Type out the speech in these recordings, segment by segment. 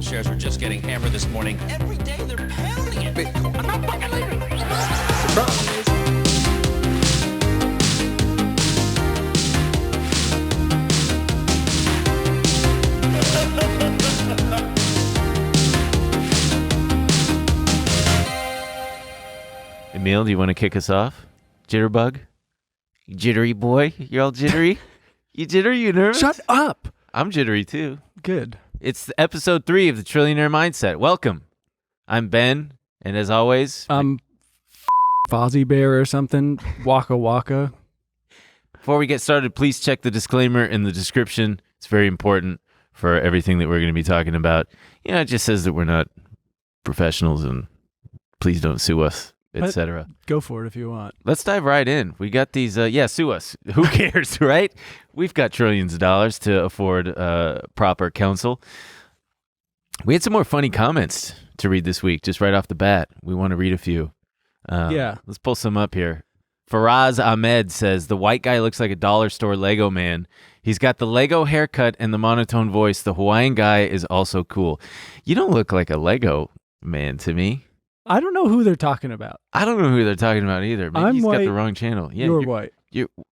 shares are just getting hammered this morning. Every day they're pounding it. Bitcoin. I'm not fucking leaving. Surprise. Emil, do you want to kick us off? Jitterbug? You jittery boy? You're all jittery? You jittery? You nervous? Shut up. I'm jittery too. Good. It's episode 3 of the Trillionaire Mindset. Welcome. I'm Ben, and as always... I'm Fozzie Bear or something. Waka Waka. Before we get started, please check the disclaimer in the description. It's very important for everything that we're going to be talking about. You know, it just says that we're not professionals and please don't sue us, etc. Go for it if you want. Let's dive right in. We got these, sue us. Who cares, right? We've got trillions of dollars to afford proper counsel. We had some more funny comments to read this week, just right off the bat. We want to read a few. Let's pull some up here. Faraz Ahmed says, the white guy looks like a dollar store Lego man. He's got the Lego haircut and the monotone voice. The Hawaiian guy is also cool. You don't look like a Lego man to me. I don't know who they're talking about. I don't know who they're talking about either. Maybe he's got the wrong channel. Yeah, you're white.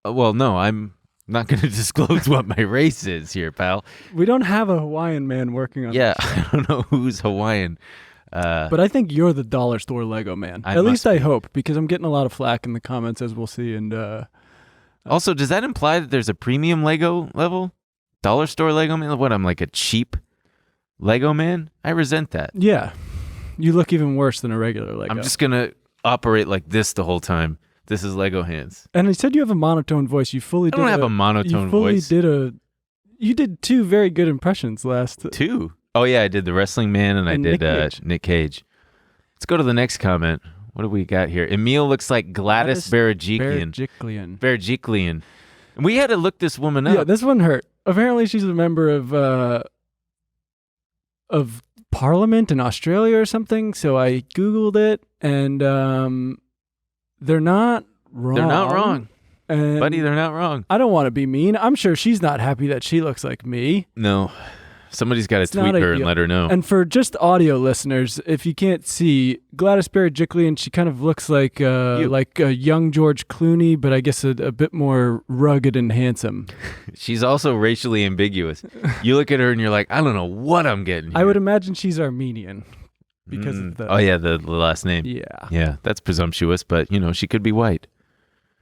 Well, no, I'm not going to disclose what my race is here, pal. We don't have a Hawaiian man working on this. Yeah, I don't know who's Hawaiian. But I think you're the dollar store Lego man. At least I hope, because I'm getting a lot of flack in the comments, as we'll see. And also, does that imply that there's a premium Lego level? Dollar store Lego man? What, I'm like a cheap Lego man? I resent that. Yeah. You look even worse than a regular Lego. I'm just going to operate like this the whole time. This is Lego hands. And he said you have a monotone voice. You fully did. I don't have a monotone voice. You did 2 very good impressions last. 2? Oh, yeah, I did the Wrestling Man and I did Nick Cage. Let's go to the next comment. What do we got here? Emil looks like Gladys Berejiklian. And we had to look this woman up. Yeah, this one hurt. Apparently she's a member of Parliament in Australia or something. So I Googled it, and they're not wrong. They're not wrong. And buddy, they're not wrong. I don't want to be mean. I'm sure she's not happy that she looks like me. No. Somebody's got to tweet her and let her know. And for just audio listeners, if you can't see, Gladys Berejiklian, she kind of looks like a young George Clooney, but I guess a bit more rugged and handsome. She's also racially ambiguous. You look at her and you're like, I don't know what I'm getting here. I would imagine she's Armenian because of the... Oh, yeah, the last name. Yeah. Yeah, that's presumptuous, but, she could be white.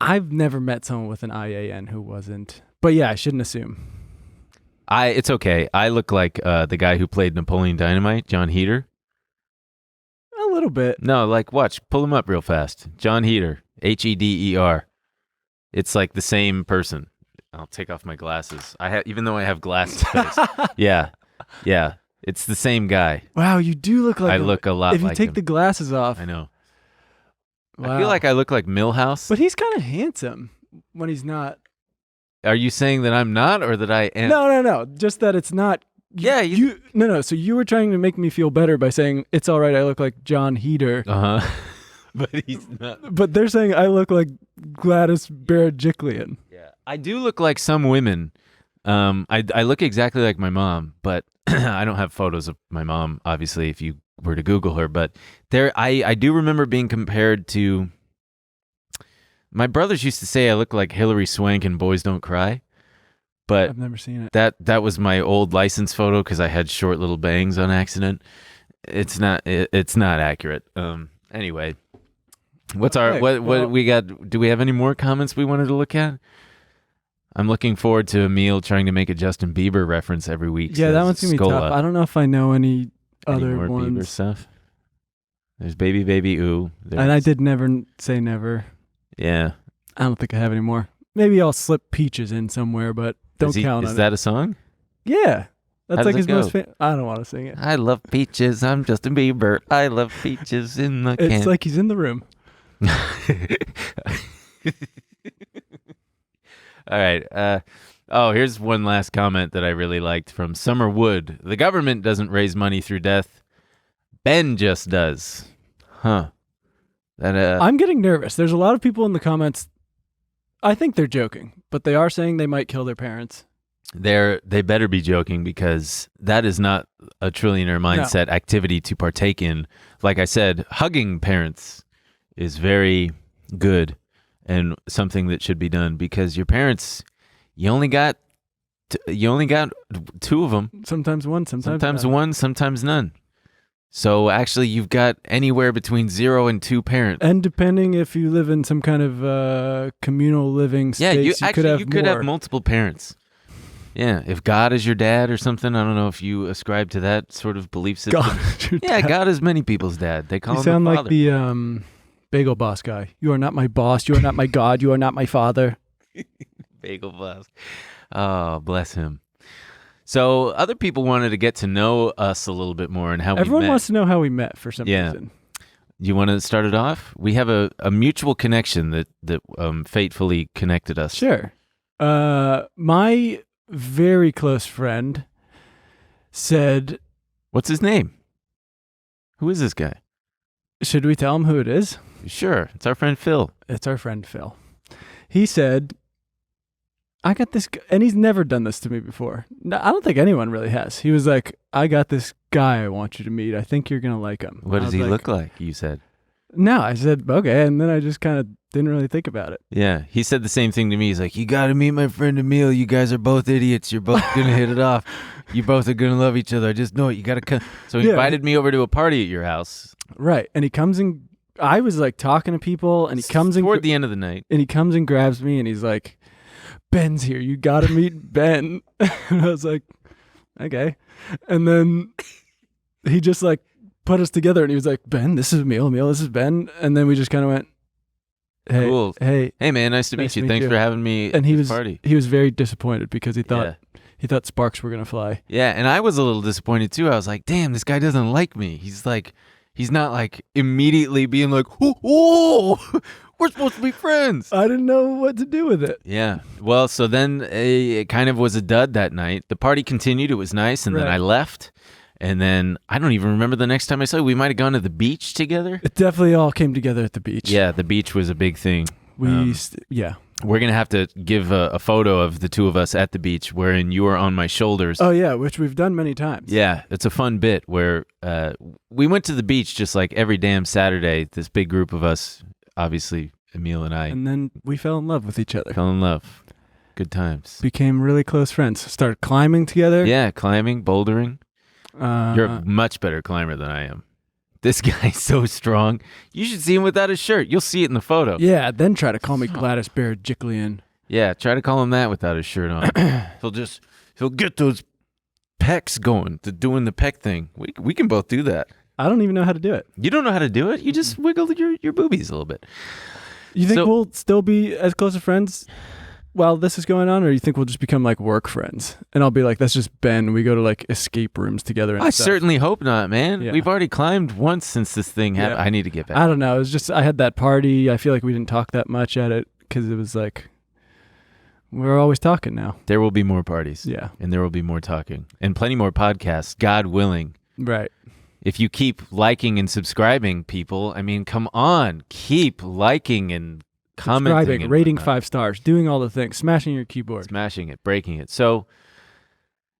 I've never met someone with an IAN who wasn't. But yeah, I shouldn't assume. It's okay. I look like the guy who played Napoleon Dynamite, John Heater. A little bit. No, watch. Pull him up real fast. John Heater. Heder. It's like the same person. I'll take off my glasses. Even though I have glasses. Yeah. It's the same guy. Wow, you do look like... I look a lot like him. If you take the glasses off. I know. Wow. I feel like I look like Milhouse. But he's kind of handsome when he's not. Are you saying that I'm not or that I am? No. Just that it's not. Yeah. No. So you were trying to make me feel better by saying, it's all right, I look like John Heater. Uh-huh. But he's not. But they're saying I look like Gladys Berejiklian. Yeah. I do look like some women. I look exactly like my mom, but I don't have photos of my mom, obviously, if you were to Google her. But I do remember being compared to... My brothers used to say I look like Hilary Swank in Boys Don't Cry, but I've never seen it. That was my old license photo because I had short little bangs on accident. It's not accurate. Anyway, what we got? Do we have any more comments we wanted to look at? I'm looking forward to Emil trying to make a Justin Bieber reference every week. Yeah, that one's gonna be tough. I don't know if I know any other more ones. Bieber stuff. There's Baby Ooh. And I did never say never. Yeah. I don't think I have any more. Maybe I'll slip Peaches in somewhere, but don't count on it. Is that a song? Yeah. That's like his go? most famous. I don't want to sing it. I love peaches. I'm Justin Bieber. I love peaches in the can. It's like he's in the room. All right. Here's one last comment that I really liked from Summer Wood. The government doesn't raise money through death. Ben just does. Huh. I'm getting nervous. There's a lot of people in the comments. I think they're joking, but they are saying they might kill their parents. they better be joking, because that is not a trillionaire mindset activity to partake in. Like I said, hugging parents is very good and something that should be done, because your parents, you only got two of them. Sometimes one, sometimes one, sometimes none. So actually, you've got anywhere between 0 and 2 parents. And depending if you live in some kind of communal living space, you could have multiple parents. Yeah, if God is your dad or something, I don't know if you ascribe to that sort of belief system. God is many people's dad. They call him the father. You sound like the Bagel Boss guy. You are not my boss. You are not my God. You are not my father. Bagel Boss. Oh, bless him. So other people wanted to get to know us a little bit more and how Everyone we met. wants to know how we met for some reason. You want to start it off? We have a mutual connection that fatefully connected us. Sure. My very close friend said... What's his name? Who is this guy? Should we tell him who it is? Sure. It's our friend Phil. It's our friend Phil. He said, I got this, and he's never done this to me before. No, I don't think anyone really has. He was like, I got this guy I want you to meet. I think you're going to like him. What does he look like, you said? No, I said, okay. And then I just kind of didn't really think about it. Yeah. He said the same thing to me. He's like, you got to meet my friend Emil. You guys are both idiots. You're both going to hit it off. You both are going to love each other. I just know it. You got to come. So he invited me over to a party at your house. Right. And he comes in. I was like talking to people, and he comes in. Toward the end of the night. And he comes and grabs me, and he's like, Ben's here. You got to meet Ben. And I was like, okay. And then he just like put us together, and he was like, Ben, this is Emil. Emil, this is Ben. And then we just kind of went, hey, cool. Hey, man, nice to meet you. Thanks for having me and at this party. He was very disappointed because he thought sparks were going to fly. Yeah, and I was a little disappointed too. I was like, damn, this guy doesn't like me. He's not like immediately being like, oh, we're supposed to be friends. I didn't know what to do with it. Yeah. Well, so then it kind of was a dud that night. The party continued. It was nice. And then I left. And then I don't even remember the next time I saw you. We might have gone to the beach together. It definitely all came together at the beach. Yeah, the beach was a big thing. We're going to have to give a photo of the two of us at the beach wherein you are on my shoulders. Oh, yeah, which we've done many times. Yeah, it's a fun bit where we went to the beach just like every damn Saturday, this big group of us, obviously Emil and I. And then we fell in love with each other. Fell in love. Good times. Became really close friends. Started climbing together. Yeah, climbing, bouldering. You're a much better climber than I am. This guy's so strong. You should see him without his shirt. You'll see it in the photo. Yeah, then try to call me Gladys Berejiklian. Yeah, try to call him that without his shirt on. he'll get those pecs going, to doing the pec thing. We can both do that. I don't even know how to do it. You don't know how to do it? You just wiggle your boobies a little bit. You think we'll still be as close of friends while this is going on, or you think we'll just become like work friends? And I'll be like, that's just Ben. We go to like escape rooms together. And I certainly hope not, man. Yeah. We've already climbed once since this thing happened. Yeah. I need to get back. I don't know. It was just, I had that party. I feel like we didn't talk that much at it because it was like, we're always talking now. There will be more parties. Yeah. And there will be more talking and plenty more podcasts, God willing. Right. If you keep liking and subscribing, people, I mean, come on, keep liking and commenting. Subscribing, rating 5 stars, doing all the things, smashing your keyboard. Smashing it, breaking it. So,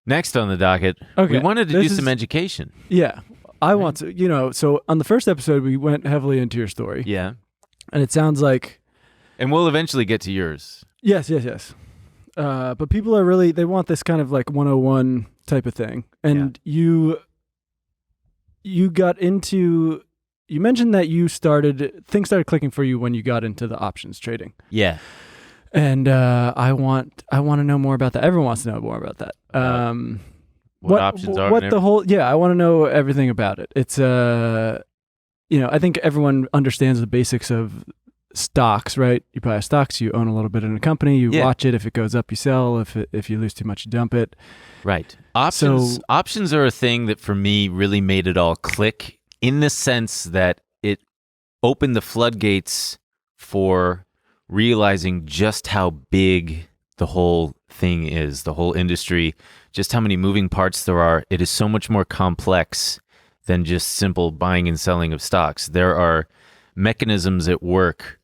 next on the docket, we wanted to do some education. Yeah. I want to, so on the first episode, we went heavily into your story. Yeah. And it sounds like... And we'll eventually get to yours. Yes. But people are really, they want this kind of like 101 type of thing. And you got into... You mentioned that things started clicking for you when you got into the options trading. Yeah. And I want to know more about that. Everyone wants to know more about that. What options are. I want to know everything about it. It's I think everyone understands the basics of stocks, right? You buy stocks, you own a little bit in a company, you watch it. If it goes up, you sell. If you lose too much, you dump it. Right. Options are a thing that for me really made it all click, in the sense that it opened the floodgates for realizing just how big the whole thing is, the whole industry, just how many moving parts there are. It is so much more complex than just simple buying and selling of stocks. There are mechanisms at work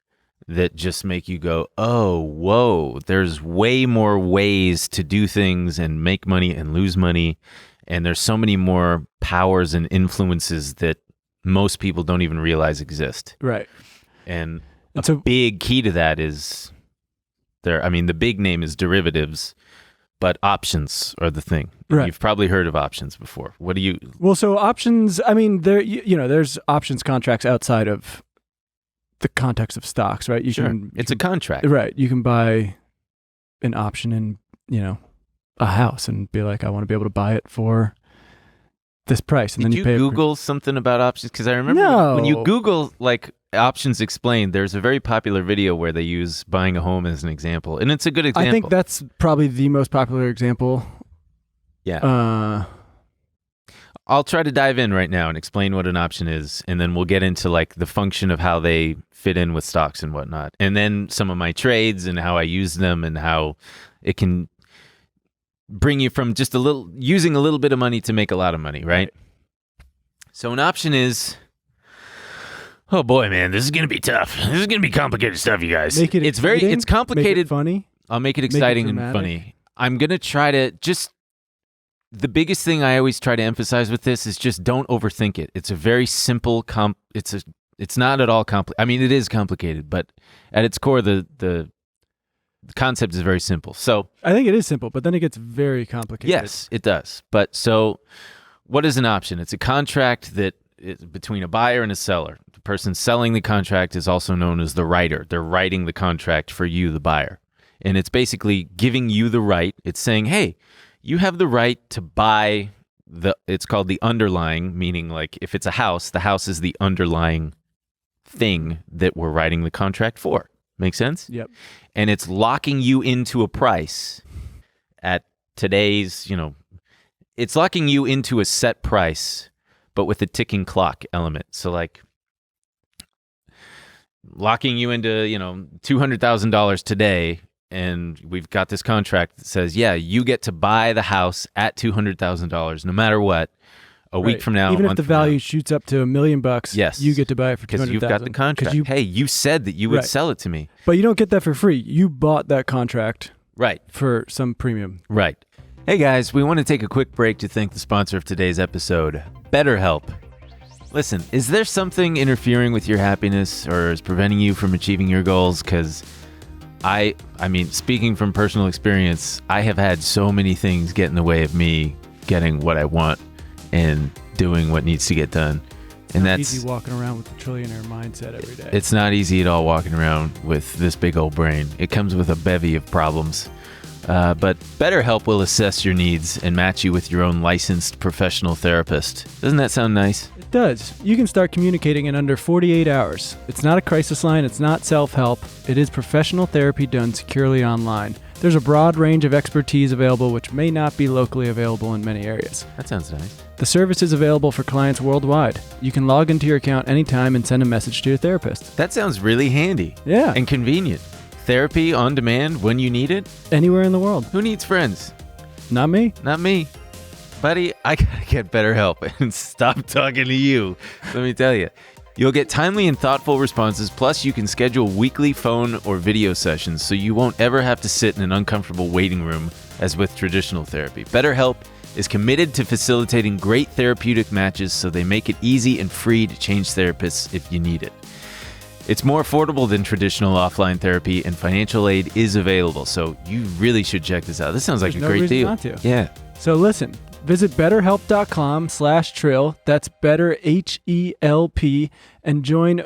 that just make you go, oh, whoa, there's way more ways to do things and make money and lose money. And there's so many more powers and influences that most people don't even realize exist. Right. And a big key to that is the big name is derivatives, but options are the thing. Right. You've probably heard of options before. What do you... Well, so options, I mean, there's options contracts outside of the context of stocks, right? It's a contract. Right. You can buy an option in, a house and be like, I want to be able to buy it for this price. And Did then you pay Google something about options? Because I remember when you Google like options explained, there's a very popular video where they use buying a home as an example. And it's a good example. I think that's probably the most popular example. Yeah. I'll try to dive in right now and explain what an option is, and then we'll get into like the function of how they fit in with stocks and whatnot. And then some of my trades and how I use them and how it can bring you from just using a little bit of money to make a lot of money, right? So an option is, oh boy, man, this is going to be tough. This is going to be complicated stuff, you guys. It's complicated. Make it funny. I'll make it exciting and funny. I'm going to try to the biggest thing I always try to emphasize with this is just don't overthink it. It's a very simple it's not at all complicated. I mean, it is complicated, but at its core, the concept is very simple. So I think it is simple, but then it gets very complicated. Yes, it does. But so what is an option? It's a contract that is between a buyer and a seller. The person selling the contract is also known as the writer. They're writing the contract for you, the buyer. And it's basically giving you the right. It's saying, hey, you have the right to buy it's called the underlying, meaning like if it's a house, the house is the underlying thing that we're writing the contract for. Make sense? Yep. And it's locking you into a price at today's, it's locking you into a set price, but with a ticking clock element. So like locking you into, $200,000 today, and we've got this contract that says, yeah, you get to buy the house at $200,000 no matter what. A week from now, even if the value shoots up to $1 million, yes, you get to buy it for $200,000 because you've got the contract. Hey, you said that you would sell it to me, but you don't get that for free. You bought that contract, right, for some premium, right? Hey guys, we want to take a quick break to thank the sponsor of today's episode, BetterHelp. Listen, is there something interfering with your happiness or is preventing you from achieving your goals? Because I mean, speaking from personal experience, I have had so many things get in the way of me getting what I want and doing what needs to get done. And that's easy walking around with the trillionaire mindset every day. It's not easy at all walking around with this big old brain. It comes with a bevy of problems. But BetterHelp will assess your needs and match you with your own licensed professional therapist. Doesn't that sound nice? It does. You can start communicating in under 48 hours. It's not a crisis line. It's not self-help. It is professional therapy done securely online. There's a broad range of expertise available which may not be locally available in many areas. That sounds nice. The service is available for clients worldwide. You can log into your account anytime and send a message to your therapist. That sounds really handy. Yeah. And convenient. Therapy on demand when you need it. Anywhere in the world. Who needs friends? Not me. Not me. Buddy, I gotta get better help and stop talking to you. Let me tell you. You'll get timely and thoughtful responses, plus you can schedule weekly phone or video sessions so you won't ever have to sit in an uncomfortable waiting room as with traditional therapy. BetterHelp is committed to facilitating great therapeutic matches so they make it easy and free to change therapists if you need it. It's more affordable than traditional offline therapy, and financial aid is available, so you really should check this out. This sounds like a great deal. Not to. Yeah. So listen, visit betterhelp.com/trill. That's better HELP, and join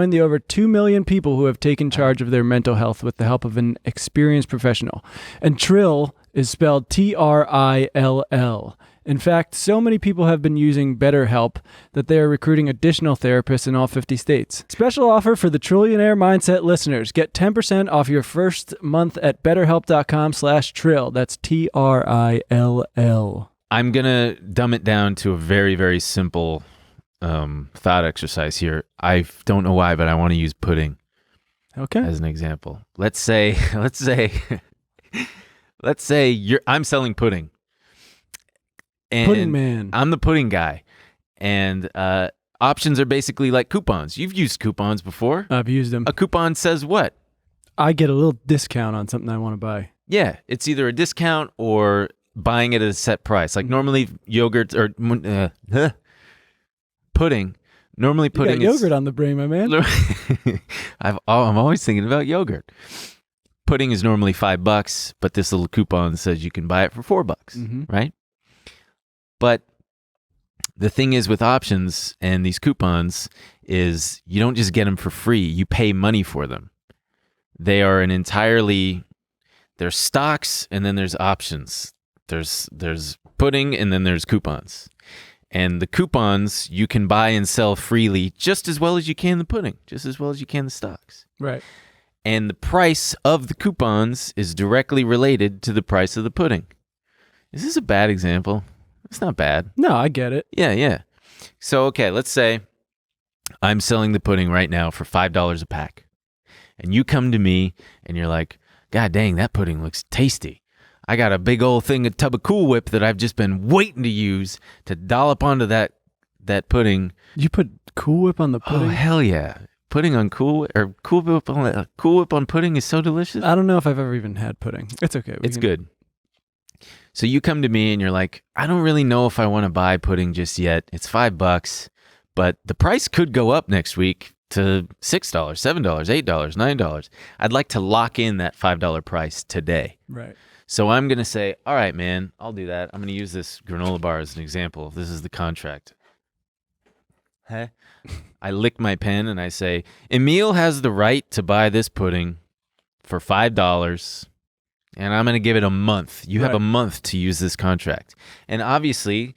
the over 2 million people who have taken charge of their mental health with the help of an experienced professional. And Trill is spelled TRILL. In fact, so many people have been using BetterHelp that they are recruiting additional therapists in all 50 states. Special offer for the Trillionaire Mindset listeners. Get 10% off your first month at betterhelp.com/trill. That's TRILL. I'm going to dumb it down to a very, very simple thought exercise here. I don't know why, but I want to use pudding as an example. Let's say I'm selling pudding. And pudding man. I'm the pudding guy. And Options are basically like coupons. You've used coupons before. I've used them. A coupon says what? I get a little discount on something I want to buy. Yeah, it's either a discount or buying it at a set price. Like normally yogurt or pudding. Normally pudding You got is yogurt on the brain, my man. I'm always thinking about yogurt. Pudding is normally $5, but this little coupon says you can buy it for $4, right? But the thing is with options and these coupons is you don't just get them for free. You pay money for them. They are there's stocks and then there's options. There's pudding and then there's coupons. And the coupons you can buy and sell freely just as well as you can the pudding, just as well as you can the stocks. Right. And the price of the coupons is directly related to the price of the pudding. Is this a bad example? It's not bad. No, I get it. Yeah. So, okay, let's say I'm selling the pudding right now for $5 a pack. And you come to me and you're like, God dang, that pudding looks tasty. I got a big old tub of Cool Whip that I've just been waiting to use to dollop onto that pudding. You put Cool Whip on the pudding? Oh, hell yeah. Pudding on Cool Whip on pudding is so delicious. I don't know if I've ever even had pudding. It's okay. It's good. So you come to me and you're like, I don't really know if I want to buy pudding just yet. It's $5, but the price could go up next week to $6, $7, $8, $9. I'd like to lock in that $5 price today. Right. So I'm going to say, all right, man, I'll do that. I'm going to use this granola bar as an example. This is the contract. Huh? I lick my pen and I say, Emil has the right to buy this pudding for $5. And I'm going to give it a month. You have a month to use this contract. And obviously,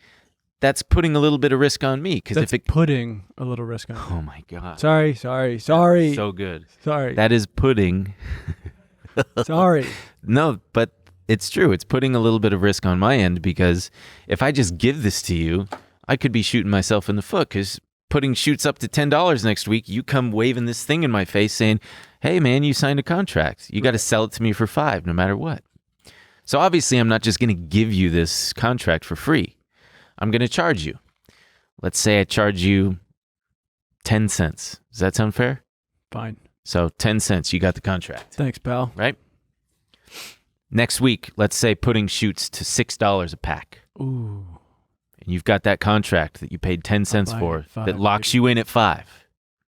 that's putting a little bit of risk on me. That's putting a little risk on me. Oh, my God. Sorry. So good. Sorry. That is pudding. Sorry. No, but it's true. It's putting a little bit of risk on my end because if I just give this to you, I could be shooting myself in the foot because pudding shoots up to $10 next week. You come waving this thing in my face saying, hey, man, you signed a contract. You got to sell it to me for $5 no matter what. So obviously, I'm not just going to give you this contract for free. I'm going to charge you. Let's say I charge you 10 cents. Does that sound fair? Fine. So 10 cents, you got the contract. Thanks, pal. Right? Next week, let's say pudding shoots to $6 a pack. Ooh. And you've got that contract that you paid 10 cents for that locks you in at $5,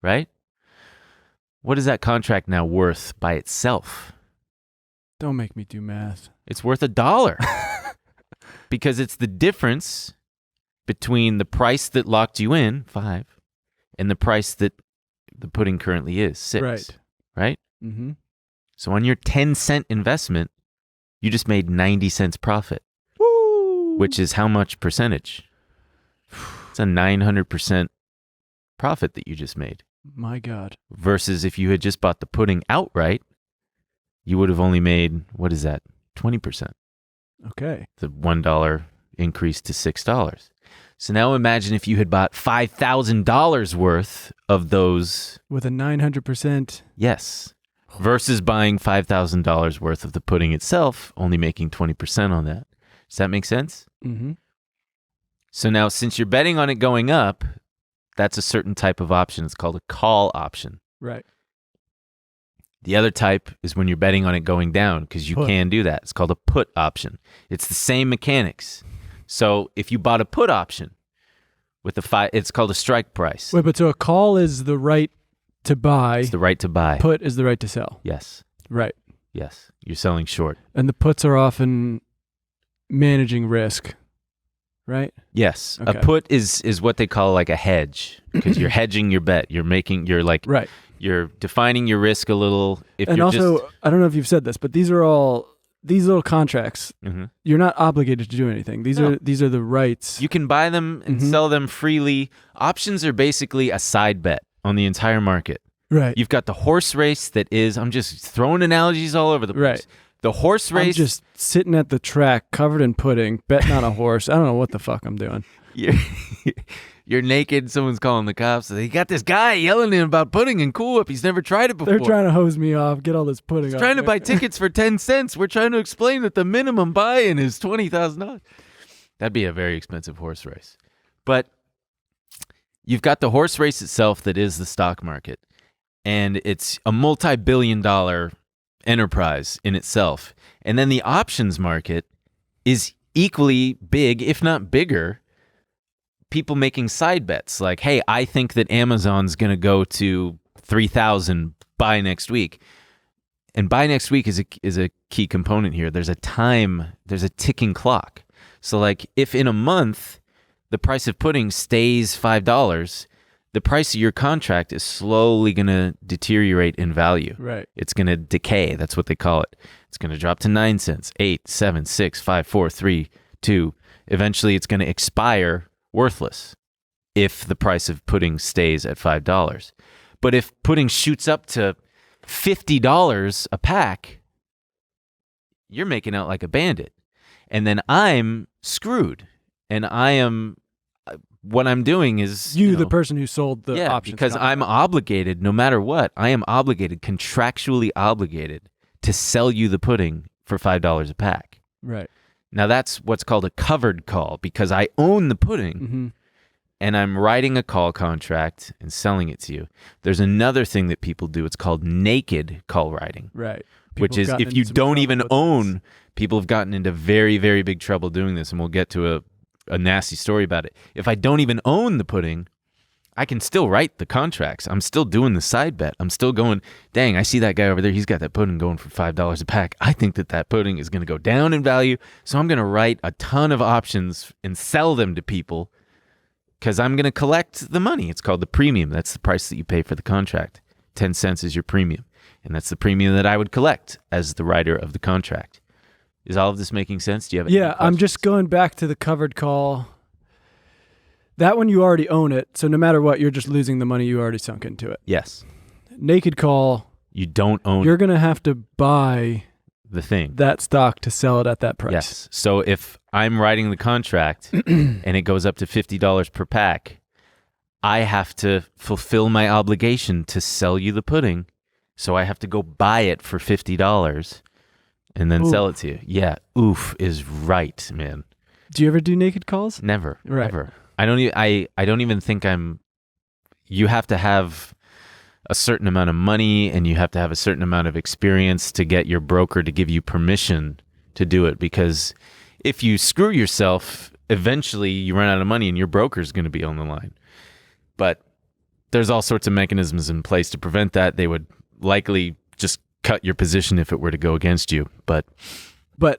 right? What is that contract now worth by itself? Don't make me do math. It's worth $1 because it's the difference between the price that locked you in, $5, and the price that the pudding currently is, $6. Right? Mm-hmm. So on your 10-cent investment, you just made 90 cents profit. Woo! Which is how much percentage? It's a 900% profit that you just made. My God. Versus if you had just bought the pudding outright, you would have only made, what is that? 20%. Okay. The $1 increase to $6. So now imagine if you had bought $5,000 worth of those. With a 900%. Yes. Versus buying $5,000 worth of the pudding itself, only making 20% on that. Does that make sense? Mm-hmm. So now since you're betting on it going up, that's a certain type of option. It's called a call option. Right. The other type is when you're betting on it going down because you can do that. It's called a put option. It's the same mechanics. So if you bought a put option with it's called a strike price. Wait, but so a call is the right to buy. It's the right to buy. Put is the right to sell. Yes. Right. Yes. You're selling short. And the puts are often managing risk, right? Yes. Okay. A put is what they call like a hedge because you're hedging your bet. Right. You're defining your risk a little. And also, I don't know if you've said this, but these little contracts. Mm-hmm. You're not obligated to do anything. These are the rights. You can buy them and sell them freely. Options are basically a side bet on the entire market. Right. You've got the horse race that is, I'm just throwing analogies all over the place. Right. The horse race. I'm just sitting at the track covered in pudding, betting on a horse. I don't know what the fuck I'm doing. You're naked. Someone's calling the cops. They got this guy yelling at him about pudding and Cool Whip. He's never tried it before. They're trying to hose me off, get all this pudding He's off. trying to buy tickets for 10 cents. We're trying to explain that the minimum buy-in is $20,000. That'd be a very expensive horse race. But you've got the horse race itself that is the stock market, and it's a multi-billion-dollar enterprise in itself. And then the options market is equally big, if not bigger. People making side bets like, hey, I think that Amazon's going to go to 3,000 by next week. And by next week is a key component here. There's a ticking clock. So like if in a month the price of pudding stays $5, the price of your contract is slowly going to deteriorate in value. Right. It's going to decay. That's what they call it. It's going to drop to 9 cents, 8, 7, 6, 5, 4, 3, 2. Eventually it's going to expire worthless if the price of pudding stays at $5. But if pudding shoots up to $50 a pack, you're making out like a bandit. And then I'm screwed. And what I'm doing is... the person who sold the options. Because contract. I'm obligated, no matter what, I am obligated, contractually obligated to sell you the pudding for $5 a pack. Right. Now that's what's called a covered call because I own the pudding and I'm writing a call contract and selling it to you. There's another thing that people do. It's called naked call writing. Right. Which is if you don't even own, people have gotten into very, very big trouble doing this, and we'll get to a nasty story about it. If I don't even own the pudding, I can still write the contracts. I'm still doing the side bet. I'm still going, dang, I see that guy over there. He's got that pudding going for $5 a pack. I think that pudding is going to go down in value. So I'm going to write a ton of options and sell them to people because I'm going to collect the money. It's called the premium. That's the price that you pay for the contract. 10 cents is your premium. And that's the premium that I would collect as the writer of the contract. Is all of this making sense? Do you have any questions? I'm just going back to the covered call. That one you already own it, so no matter what, you're just losing the money you already sunk into it. Yes. Naked call, you don't own you're going to have to buy the thing. that stock to sell it at that price. Yes. So if I'm writing the contract and it goes up to $50 per pack, I have to fulfill my obligation to sell you the pudding. So I have to go buy it for $50 and then sell it to you. Yeah. Oof is right, man. Do you ever do naked calls? Never. Right. Ever. I don't even think you have to have a certain amount of money and you have to have a certain amount of experience to get your broker to give you permission to do it, because if you screw yourself, eventually you run out of money and your broker is going to be on the line. But there's all sorts of mechanisms in place to prevent that. They would likely just cut your position if it were to go against you. But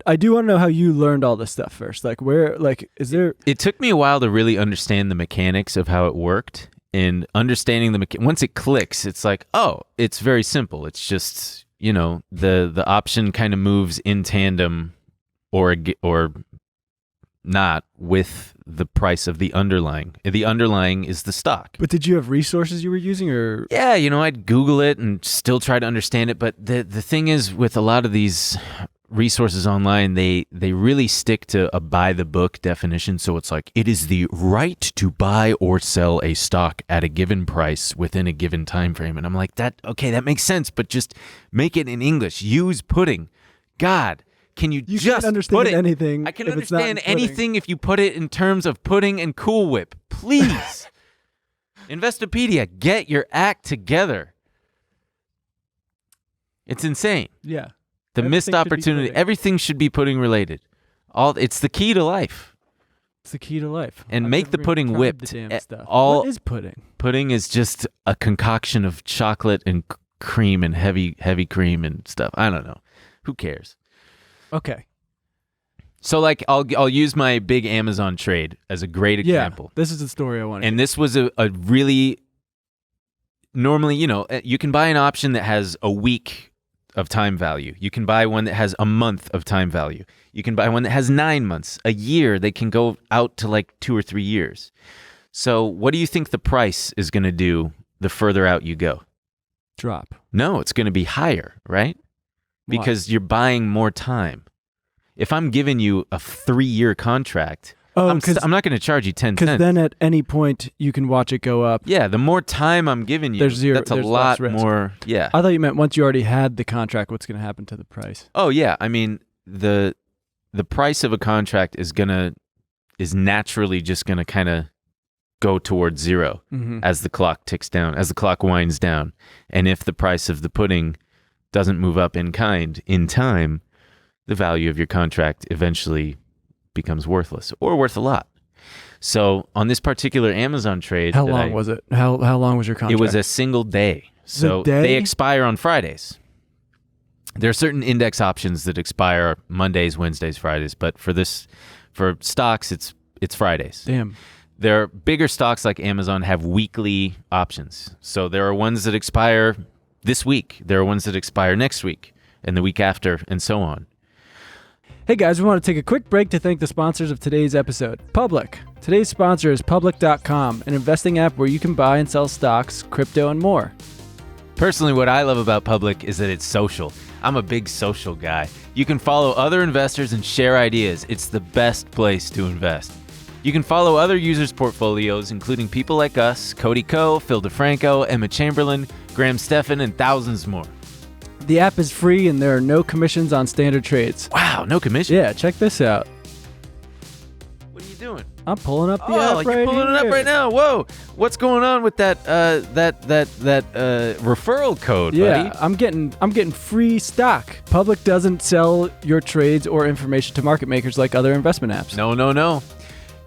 I do want to know how you learned all this stuff first. Is there... It took me a while to really understand the mechanics of how it worked, and understanding once it clicks, it's like, oh, it's very simple. It's just, the option kind of moves in tandem or not with the price of the underlying. The underlying is the stock. But did you have resources you were using, or? Yeah, I'd Google it and still try to understand it. But the thing is, with a lot of these resources online, they really stick to a by the book definition. So it's like, it is the right to buy or sell a stock at a given price within a given time frame. And I'm like, that makes sense, but just make it in English. Use pudding. God, can you just can't understand put it? anything? I can if it's not in understand pudding. anything if you put it in terms of pudding and Cool Whip. Please. Investopedia, get your act together. It's insane. Yeah. The Everything missed should be opportunity. pudding. Everything should be pudding related. It's the key to life. It's the key to life. And I've make the never pudding tried whipped. the damn stuff. All- What is pudding? Pudding is just a concoction of chocolate and cream and heavy cream and stuff. I don't know. Who cares? Okay. So I'll use my big Amazon trade as a great example. Yeah, this is the story I wanted. And this was a really, normally, you can buy an option that has a week of time value. You can buy one that has a month of time value. You can buy one that has 9 months, a year. They can go out to like 2 or 3 years. So what do you think the price is going to do the further out you go? Drop. No, it's going to be higher, right? Why? Because you're buying more time. If I'm giving you a 3-year contract, I'm not going to charge you 10 Because cents. then at any point you can watch it go up. Yeah, the more time I'm giving you, that's a there's lot less risk. more. Yeah. I thought you meant once you already had the contract, what's going to happen to the price? Oh yeah, I mean the price of a contract is naturally just gonna kind of go towards zero Mm-hmm. as the clock ticks down, as the clock winds down. And if the price of the pudding doesn't move up in kind in time, the value of your contract eventually becomes worthless or worth a lot. So on this particular Amazon trade, How long was it? How long was your contract? it was a single day. So day? they expire on Fridays. There are certain index options that expire Mondays, Wednesdays, Fridays, but for stocks, it's Fridays. Damn. There are bigger stocks like Amazon have weekly options. So there are ones that expire this week. There are ones that expire next week and the week after and so on. Hey guys, we want to take a quick break to thank the sponsors of today's episode. Public. Today's sponsor is Public.com, an investing app where you can buy and sell stocks, crypto, and more. Personally, what I love about Public is that it's social. I'm a big social guy. You can follow other investors and share ideas. It's the best place to invest. You can follow other users' portfolios, including people like us, Cody Ko, Phil DeFranco, Emma Chamberlain, Graham Stephan, and thousands more. The app is free and there are no commissions on standard trades. Wow, no commission. Yeah, check this out. What are you doing? I'm pulling up the Oh, app you're right pulling it up here. right now. Whoa, what's going on with that referral code, Yeah, buddy? I'm getting free stock. Public doesn't sell your trades or information to market makers like other investment apps. No.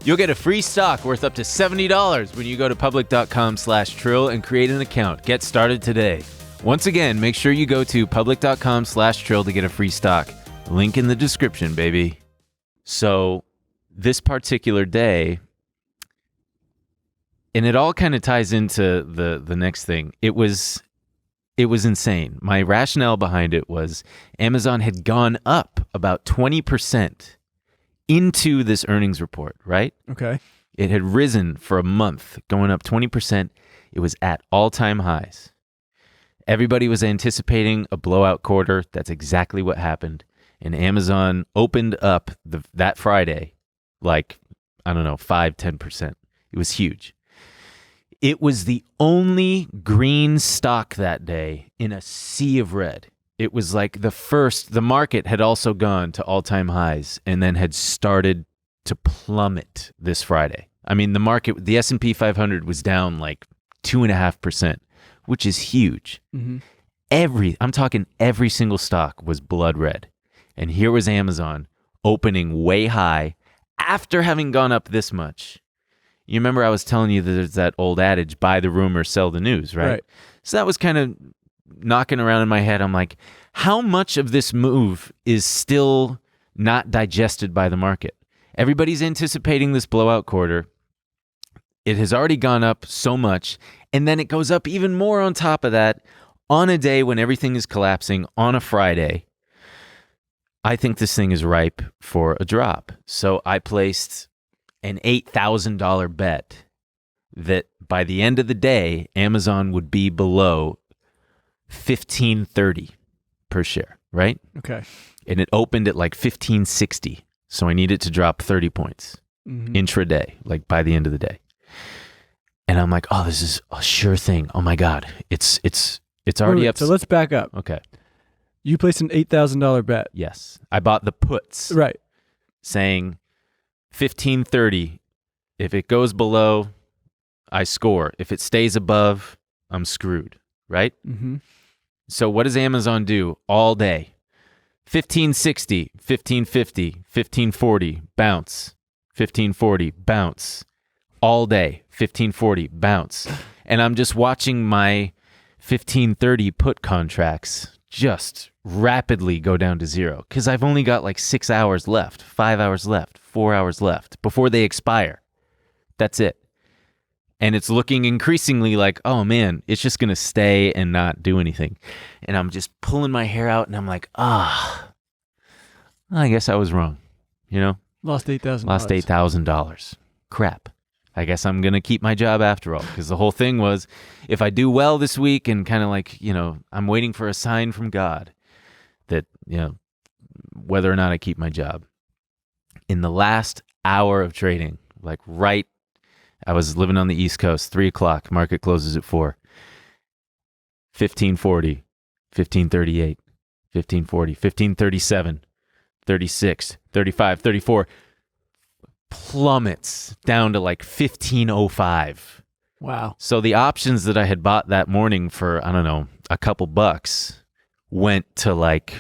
You'll get a free stock worth up to $70 when you go to public.com/Trill and create an account. Get started today. Once again, make sure you go to public.com/Trill to get a free stock. Link in the description, baby. So this particular day, and it all kind of ties into the next thing. It was insane. My rationale behind it was Amazon had gone up about 20% into this earnings report, right? Okay. It had risen for a month, going up 20%. It was at all-time highs. Everybody was anticipating a blowout quarter. That's exactly what happened. And Amazon opened up that Friday like, I don't know, 5-10%. It was huge. It was the only green stock that day in a sea of red. It was like the market had also gone to all-time highs and then had started to plummet this Friday. I mean, the S&P 500 was down like 2.5%, which is huge. Mm-hmm. I'm talking every single stock was blood red. And here was Amazon opening way high after having gone up this much. You remember I was telling you that there's that old adage, buy the rumor, sell the news, right? So that was kind of knocking around in my head. I'm like, how much of this move is still not digested by the market? Everybody's anticipating this blowout quarter. It has already gone up so much, and then it goes up even more on top of that on a day when everything is collapsing on a Friday. I think this thing is ripe for a drop. So I placed an $8,000 bet that by the end of the day, Amazon would be below $15.30 per share, right? Okay. And it opened at like $15.60. So I need it to drop 30 points intraday, like by the end of the day. And I'm like, oh, this is a sure thing. Oh my God. It's already up. So let's back up. Okay. You placed an $8,000 bet. Yes. I bought the puts. Right. Saying 15.30. If it goes below, I score. If it stays above, I'm screwed. Right? Mm-hmm. So what does Amazon do all day? 15.60, 15.50, 15.40, bounce. 15.40, bounce. All day. 15.40, bounce. And I'm just watching my 15.30 put contracts just rapidly go down to zero because I've only got like 6 hours left, 5 hours left, 4 hours left before they expire. That's it. And it's looking increasingly like, oh man, it's just going to stay and not do anything. And I'm just pulling my hair out and I'm like, I guess I was wrong. You know? Lost $8,000. Lost $8,000. Crap. I guess I'm going to keep my job after all, because the whole thing was if I do well this week and kind of like, I'm waiting for a sign from God that, whether or not I keep my job. In the last hour of trading, like I was living on the East Coast, 3:00, market closes at 4. 15.40, 15.38, 15.40, 15.37, 36, 35, 34. plummets down to like 1505. Wow. So the options that I had bought that morning for, I don't know, a couple bucks went to like,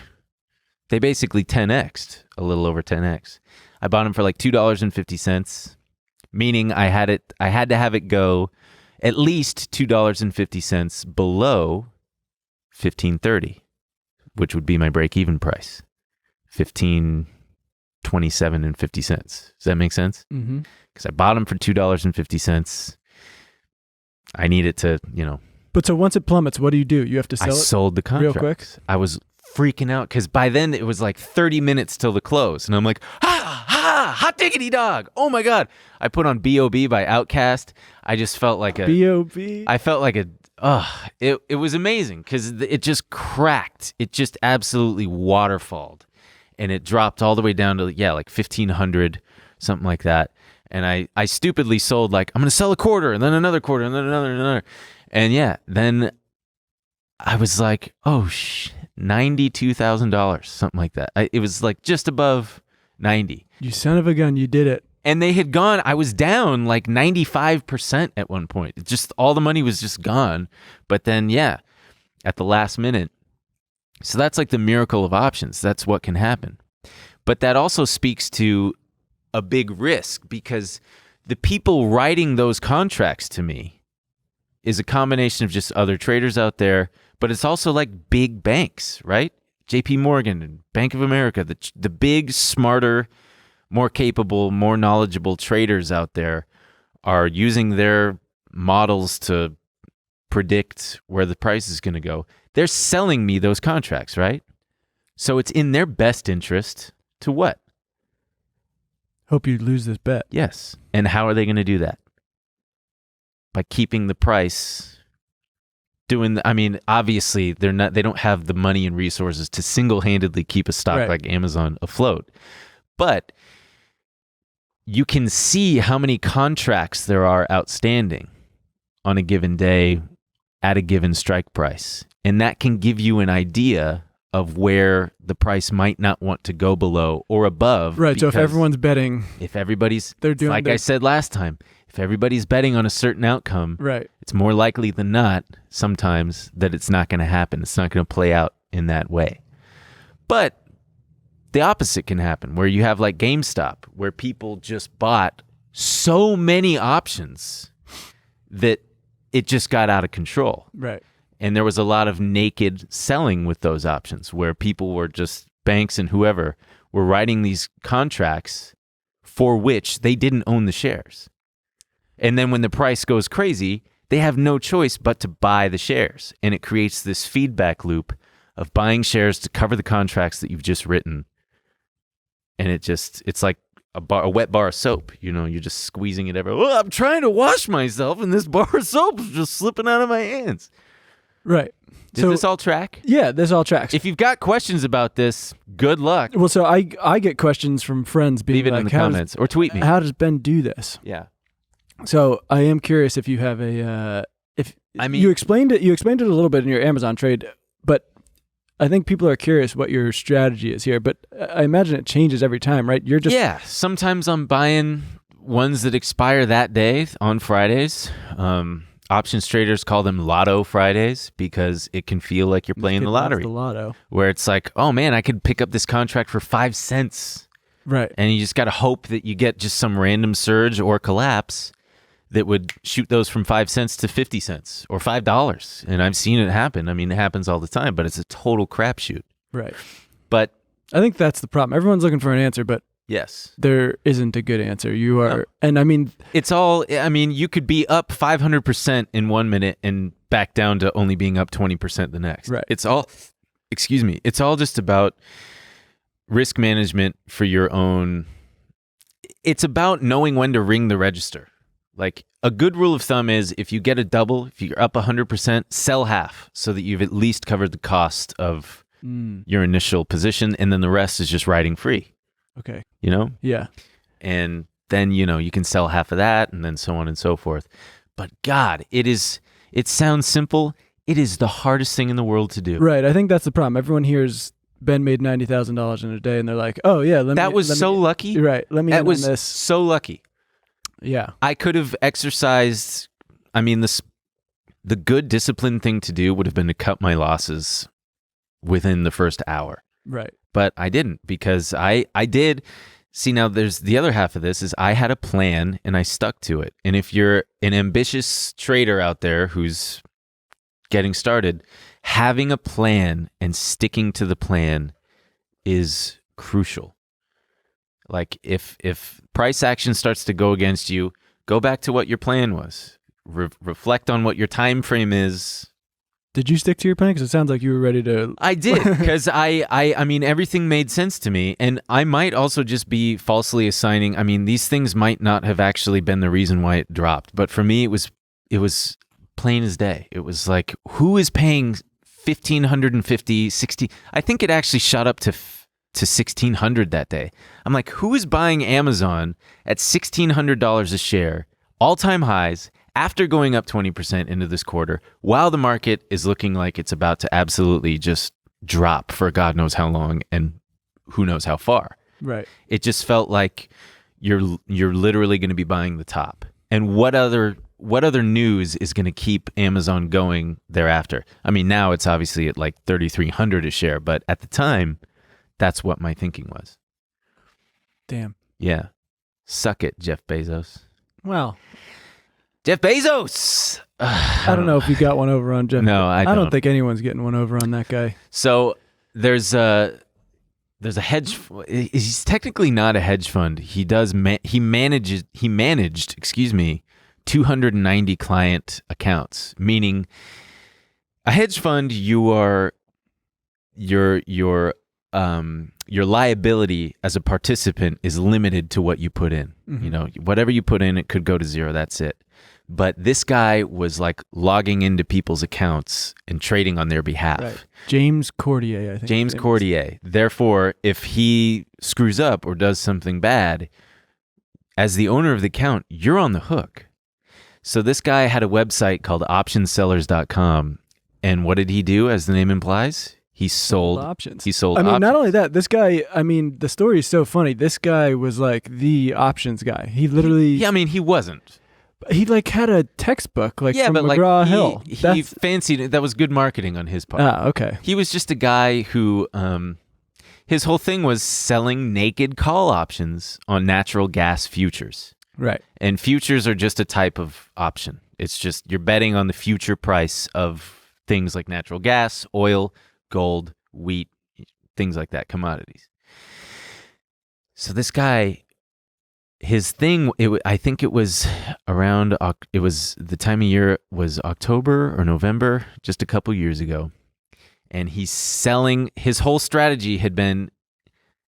they basically 10x'd, a little over 10x. I bought them for like $2.50, meaning I had to have it go at least $2.50 below 15.30, which would be my break-even price, 15.27 and 50 cents. Does that make sense? Mm-hmm. Because I bought them for $2.50. I need it to, But so once it plummets, what do? You have to sell I it sold the contract real quick? I was freaking out because by then it was like 30 minutes till the close. And I'm like, hot diggity dog. Oh my God. I put on B.O.B. by Outkast. I just felt like B.O.B.? I felt like it was amazing because it just cracked. It just absolutely waterfalled. And it dropped all the way down to, like 1,500, something like that. And I stupidly sold like, I'm going to sell a quarter and then another quarter and then another. And then I was like, oh shit, $92,000, something like that. It was like just above 90. You son of a gun, you did it. And they had gone, I was down like 95% at one point. It just, all the money was just gone. But then, at the last minute. So that's like the miracle of options. That's what can happen. But that also speaks to a big risk because the people writing those contracts to me is a combination of just other traders out there, but it's also like big banks, right? JP Morgan and Bank of America, the big, smarter, more capable, more knowledgeable traders out there are using their models to predict where the price is going to go. They're selling me those contracts, right? So it's in their best interest to what? Hope you lose this bet. Yes. And how are they going to do that? By keeping the price obviously they don't have the money and resources to single-handedly keep a stock like Amazon afloat. But you can see how many contracts there are outstanding on a given day at a given strike price. And that can give you an idea of where the price might not want to go below or above. Right. So if everyone's betting, I said last time, if everybody's betting on a certain outcome, right, it's more likely than not sometimes that it's not going to happen. It's not going to play out in that way. But the opposite can happen where you have like GameStop, where people just bought so many options that it just got out of control. Right. And there was a lot of naked selling with those options where people were just, banks and whoever, were writing these contracts for which they didn't own the shares. And then when the price goes crazy, they have no choice but to buy the shares. And it creates this feedback loop of buying shares to cover the contracts that you've just written. And it's like a wet bar of soap. You're just squeezing it everywhere. Well, I'm trying to wash myself and this bar of soap is just slipping out of my hands. Right. Does this all track? Yeah, this all tracks. If you've got questions about this, good luck. Well, so I get questions from friends being Leave it in the comments or tweet me. How does Ben do this? Yeah. So I am curious if you have you explained it a little bit in your Amazon trade, but I think people are curious what your strategy is here. But I imagine it changes every time, right? Sometimes I'm buying ones that expire that day on Fridays. Options traders call them Lotto Fridays because it can feel like you're playing the lottery. The lotto. Where it's like, oh man, I could pick up this contract for 5 cents. Right. And you just got to hope that you get just some random surge or collapse that would shoot those from 5 cents to 50 cents or $5. And I've seen it happen. I mean, it happens all the time, but it's a total crapshoot. Right. But I think that's the problem. Everyone's looking for an answer, but yes, there isn't a good answer. You are, and I mean, you could be up 500% in 1 minute and back down to only being up 20% the next. Right. It's all just about risk management for your own. It's about knowing when to ring the register. Like a good rule of thumb is if you get a double, if you're up 100%, sell half so that you've at least covered the cost of your initial position. And then the rest is just riding free. Okay. Yeah. And then, you can sell half of that and then so on and so forth. But God, it sounds simple. It is the hardest thing in the world to do. Right. I think that's the problem. Everyone hears Ben made $90,000 in a day, and they're like, "Oh yeah, That was so lucky. Right, let me. That in was on this. so lucky. Yeah, I could have exercised. I mean, the good disciplined thing to do would have been to cut my losses within the first hour. right. But I didn't, because I did. See, now there's the other half of this is I had a plan and I stuck to it. And if you're an ambitious trader out there who's getting started, having a plan and sticking to the plan is crucial. Like if price action starts to go against you, go back to what your plan was. Reflect on what your time frame is. Did you stick to your plan? Because it sounds like you were ready to. I did, because I mean, everything made sense to me, and I might also just be falsely assigning. I mean, these things might not have actually been the reason why it dropped, but for me, it was plain as day. It was like, who is paying $1,550, $60? I think it actually shot up to $1,600 that day. I'm like, who is buying Amazon at $1,600 a share, all-time highs, after going up 20% into this quarter, while the market is looking like it's about to absolutely just drop for God knows how long and who knows how far. Right. It just felt like you're literally going to be buying the top. And what other news is going to keep Amazon going thereafter? I mean, now it's obviously at like 3,300 a share, but at the time, that's what my thinking was. Damn. Yeah. Suck it, Jeff Bezos. Well, Jeff Bezos. I don't know if you got one over on Jeff. No, I don't. think anyone's getting one over on that guy. So there's a hedge. He's technically not a hedge fund. He does. He managed. 290 client accounts. Meaning, a hedge fund, your liability as a participant is limited to what you put in. Mm-hmm. You know, whatever you put in, it could go to zero. That's it. But this guy was like logging into people's accounts and trading on their behalf. Right. James Cordier, I think. James Cordier. Therefore, if he screws up or does something bad, as the owner of the account, you're on the hook. So this guy had a website called optionsellers.com. And what did he do, as the name implies? He sold options. He sold I mean, options. not only that, this guy, I mean, the story is so funny. This guy was like the options guy. He literally... Yeah, I mean, he wasn't. He like had a textbook like from but McGraw-Hill. He fancied it. That was good marketing on his part. Ah, okay. He was just a guy who, his whole thing was selling naked call options on natural gas futures. Right. And futures are just a type of option. It's just you're betting on the future price of things like natural gas, oil, gold, wheat, things like that, commodities. So this guy, his thing, I think it was around, it was the time of year was October or November, just a couple years ago. And he's selling, his whole strategy had been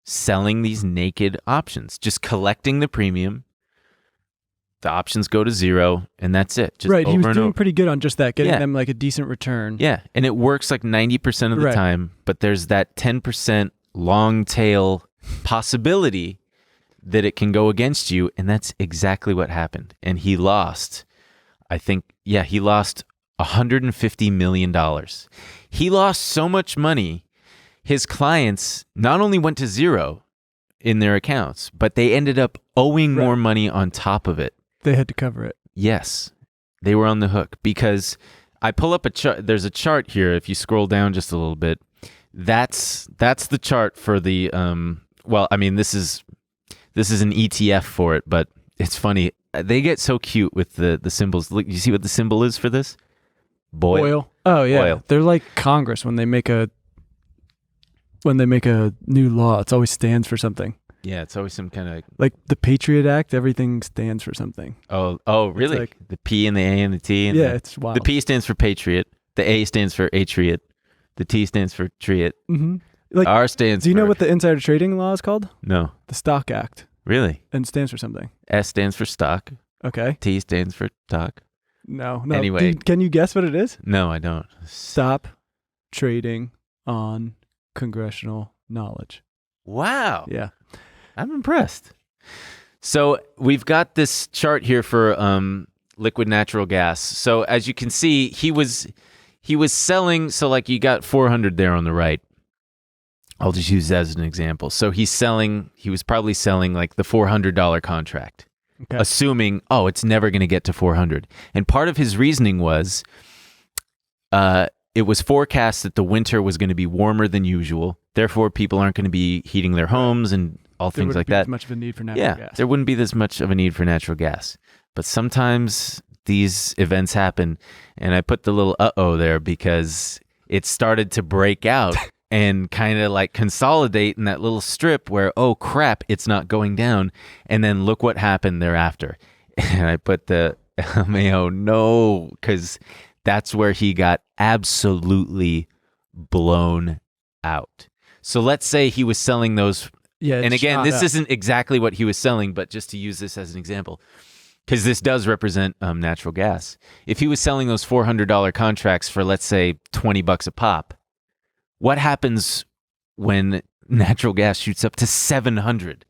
selling these naked options, just collecting the premium. The options go to zero, and that's it. Just right. He was doing over. pretty good on just that, getting Yeah. them like a decent return. Yeah, and it works like 90% of the Right. time, but there's that 10% long tail possibility that it can go against you, and that's exactly what happened. And he lost, he lost $150 million. He lost so much money, his clients not only went to zero in their accounts, but they ended up owing more money on top of it. They had to cover it. Yes, they were on the hook, because I pull up a chart. There's a chart here. If you scroll down just a little bit, that's the chart for the well, I mean, this is an ETF for it, but it's funny. They get so cute with the symbols. Look, you see what the symbol is for this? Boil. Oh yeah. Oil. They're like Congress when they make a new law. It always stands for something. Yeah, it's always some kind of Like the Patriot Act, everything stands for something. oh really? like- The P and the A and the T. And Yeah, the, it's wild. the P stands for Patriot. The A stands for Atriot. The T stands for Triot. Mm-hmm. Like, R stands. do you for, know what the insider trading law is called? No, The Stock Act, really. and stands for something. S stands for stock. Okay. T stands for stock. No. Anyway. Can you guess what it is? No, I don't. Stop trading on congressional knowledge. Wow. Yeah. I'm impressed. So we've got this chart here for liquid natural gas. So as you can see, he was selling. So like you got 400 there on the right. I'll just use that as an example. So he was probably selling like the $400 contract, assuming, it's never going to get to 400. And part of his reasoning was it was forecast that the winter was going to be warmer than usual. Therefore, people aren't going to be heating their homes and all things like that. There wouldn't be as much of a need for natural gas. There wouldn't be this much of a need for natural gas. But sometimes these events happen, and I put the little uh-oh there because it started to break out and kind of like consolidate in that little strip where, oh crap, it's not going down. And then look what happened thereafter. And I put the LMAO no, because that's where he got absolutely blown out. So let's say he was selling those. Yeah, and again, this isn't exactly what he was selling, but just to use this as an example, because this does represent natural gas. If he was selling those $400 contracts for, let's say, $20 a pop, what happens when natural gas shoots up to $700?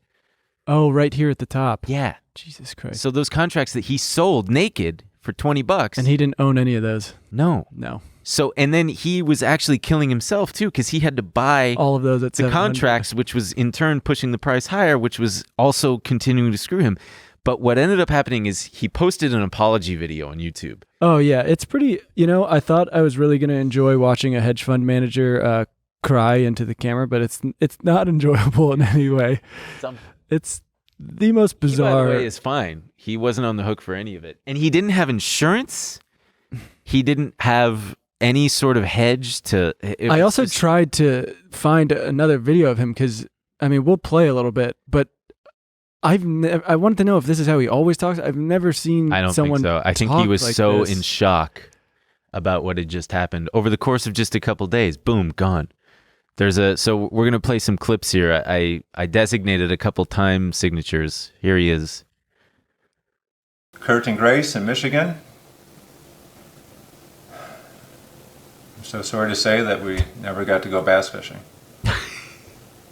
Oh, right here at the top. Yeah. Jesus Christ. So those contracts that he sold naked for $20. And he didn't own any of those. No. So, and then he was actually killing himself too, because he had to buy all of those at the contracts, which was in turn pushing the price higher, which was also continuing to screw him. But what ended up happening is he posted an apology video on YouTube. Oh, yeah. It's pretty, I thought I was really going to enjoy watching a hedge fund manager cry into the camera, but it's not enjoyable in any way. It's the most bizarre. By the way, is fine. He wasn't on the hook for any of it. And he didn't have insurance. He didn't have any sort of hedge to. I also tried to find another video of him because, we'll play a little bit, but I wanted to know if this is how he always talks. I've never seen I don't someone think so. I think he was like so this. in shock about what had just happened over the course of just a couple days. Boom, gone. So we're going to play some clips here. I designated a couple time signatures. Here he is. Kurt and Grace in Michigan. I'm so sorry to say that we never got to go bass fishing.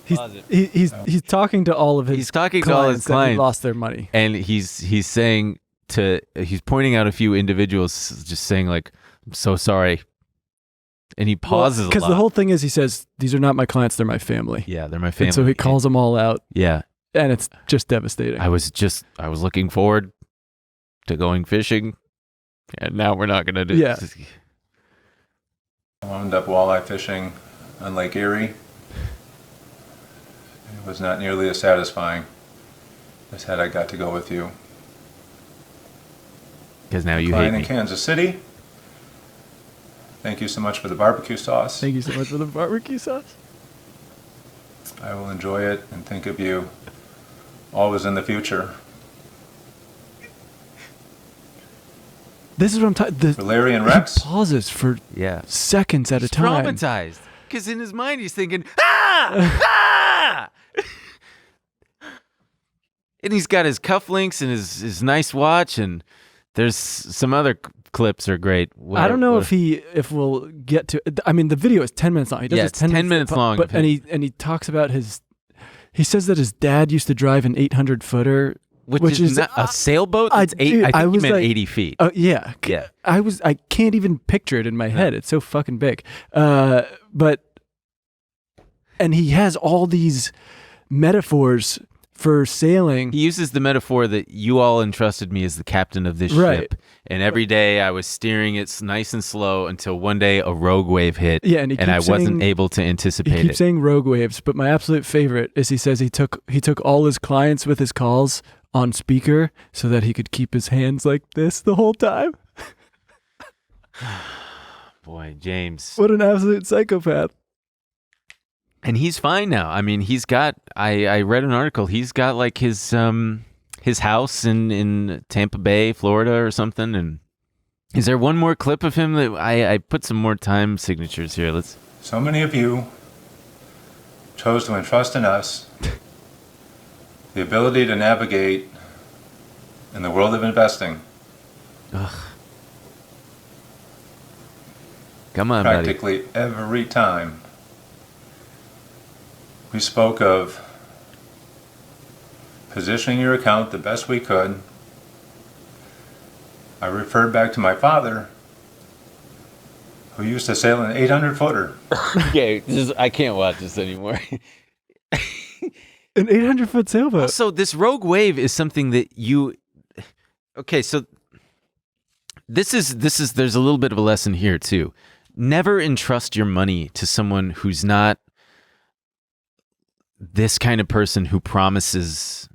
He's talking to all of his clients that lost their money, and he's saying he's pointing out a few individuals, just saying like, I'm so sorry, and he pauses because the whole thing is he says, these are not my clients, they're my family. Yeah, they're my family. And so he calls them all out. Yeah, and it's just devastating. I was looking forward to going fishing, and now we're not gonna do. Yeah. I wound up walleye fishing on Lake Erie. It was not nearly as satisfying as had I got to go with you. Because now you Client hate me. in Kansas City. Thank you so much for the barbecue sauce. Thank you so much for the barbecue sauce. I will enjoy it and think of you always in the future. This is what I'm talking. For Larry and Rex. He pauses for seconds at a time. Traumatized. Because in his mind he's thinking, ah! And he's got his cufflinks and his nice watch, and there's some other clips are great. I don't know if we'll get to. The video is 10 minutes long. He does it's 10 minutes long. But and he talks about he says that his dad used to drive an 800 footer, which is not a sailboat. I think he meant 80 feet. Yeah. I can't even picture it in my head. It's so fucking big. And he has all these metaphors for sailing. He uses the metaphor that you all entrusted me as the captain of this ship. And every day I was steering it nice and slow until one day a rogue wave hit. Yeah, and I wasn't able to anticipate it. He keeps saying rogue waves, but my absolute favorite is he says he took all his clients with his calls on speaker so that he could keep his hands like this the whole time. Boy, James. What an absolute psychopath. And he's fine now. He's got, I read an article, he's got like his house in Tampa Bay, Florida or something. And is there one more clip of him that I put some more time signatures here? So many of you chose to entrust in us the ability to navigate in the world of investing. Ugh. Come on, practically every time we spoke of positioning your account the best we could, I referred back to my father, who used to sail an 800-footer. Okay, I can't watch this anymore. An 800-foot sailboat. So this rogue wave is something that you. Okay, so this is. There's a little bit of a lesson here too. Never entrust your money to someone who's not this kind of person who promises.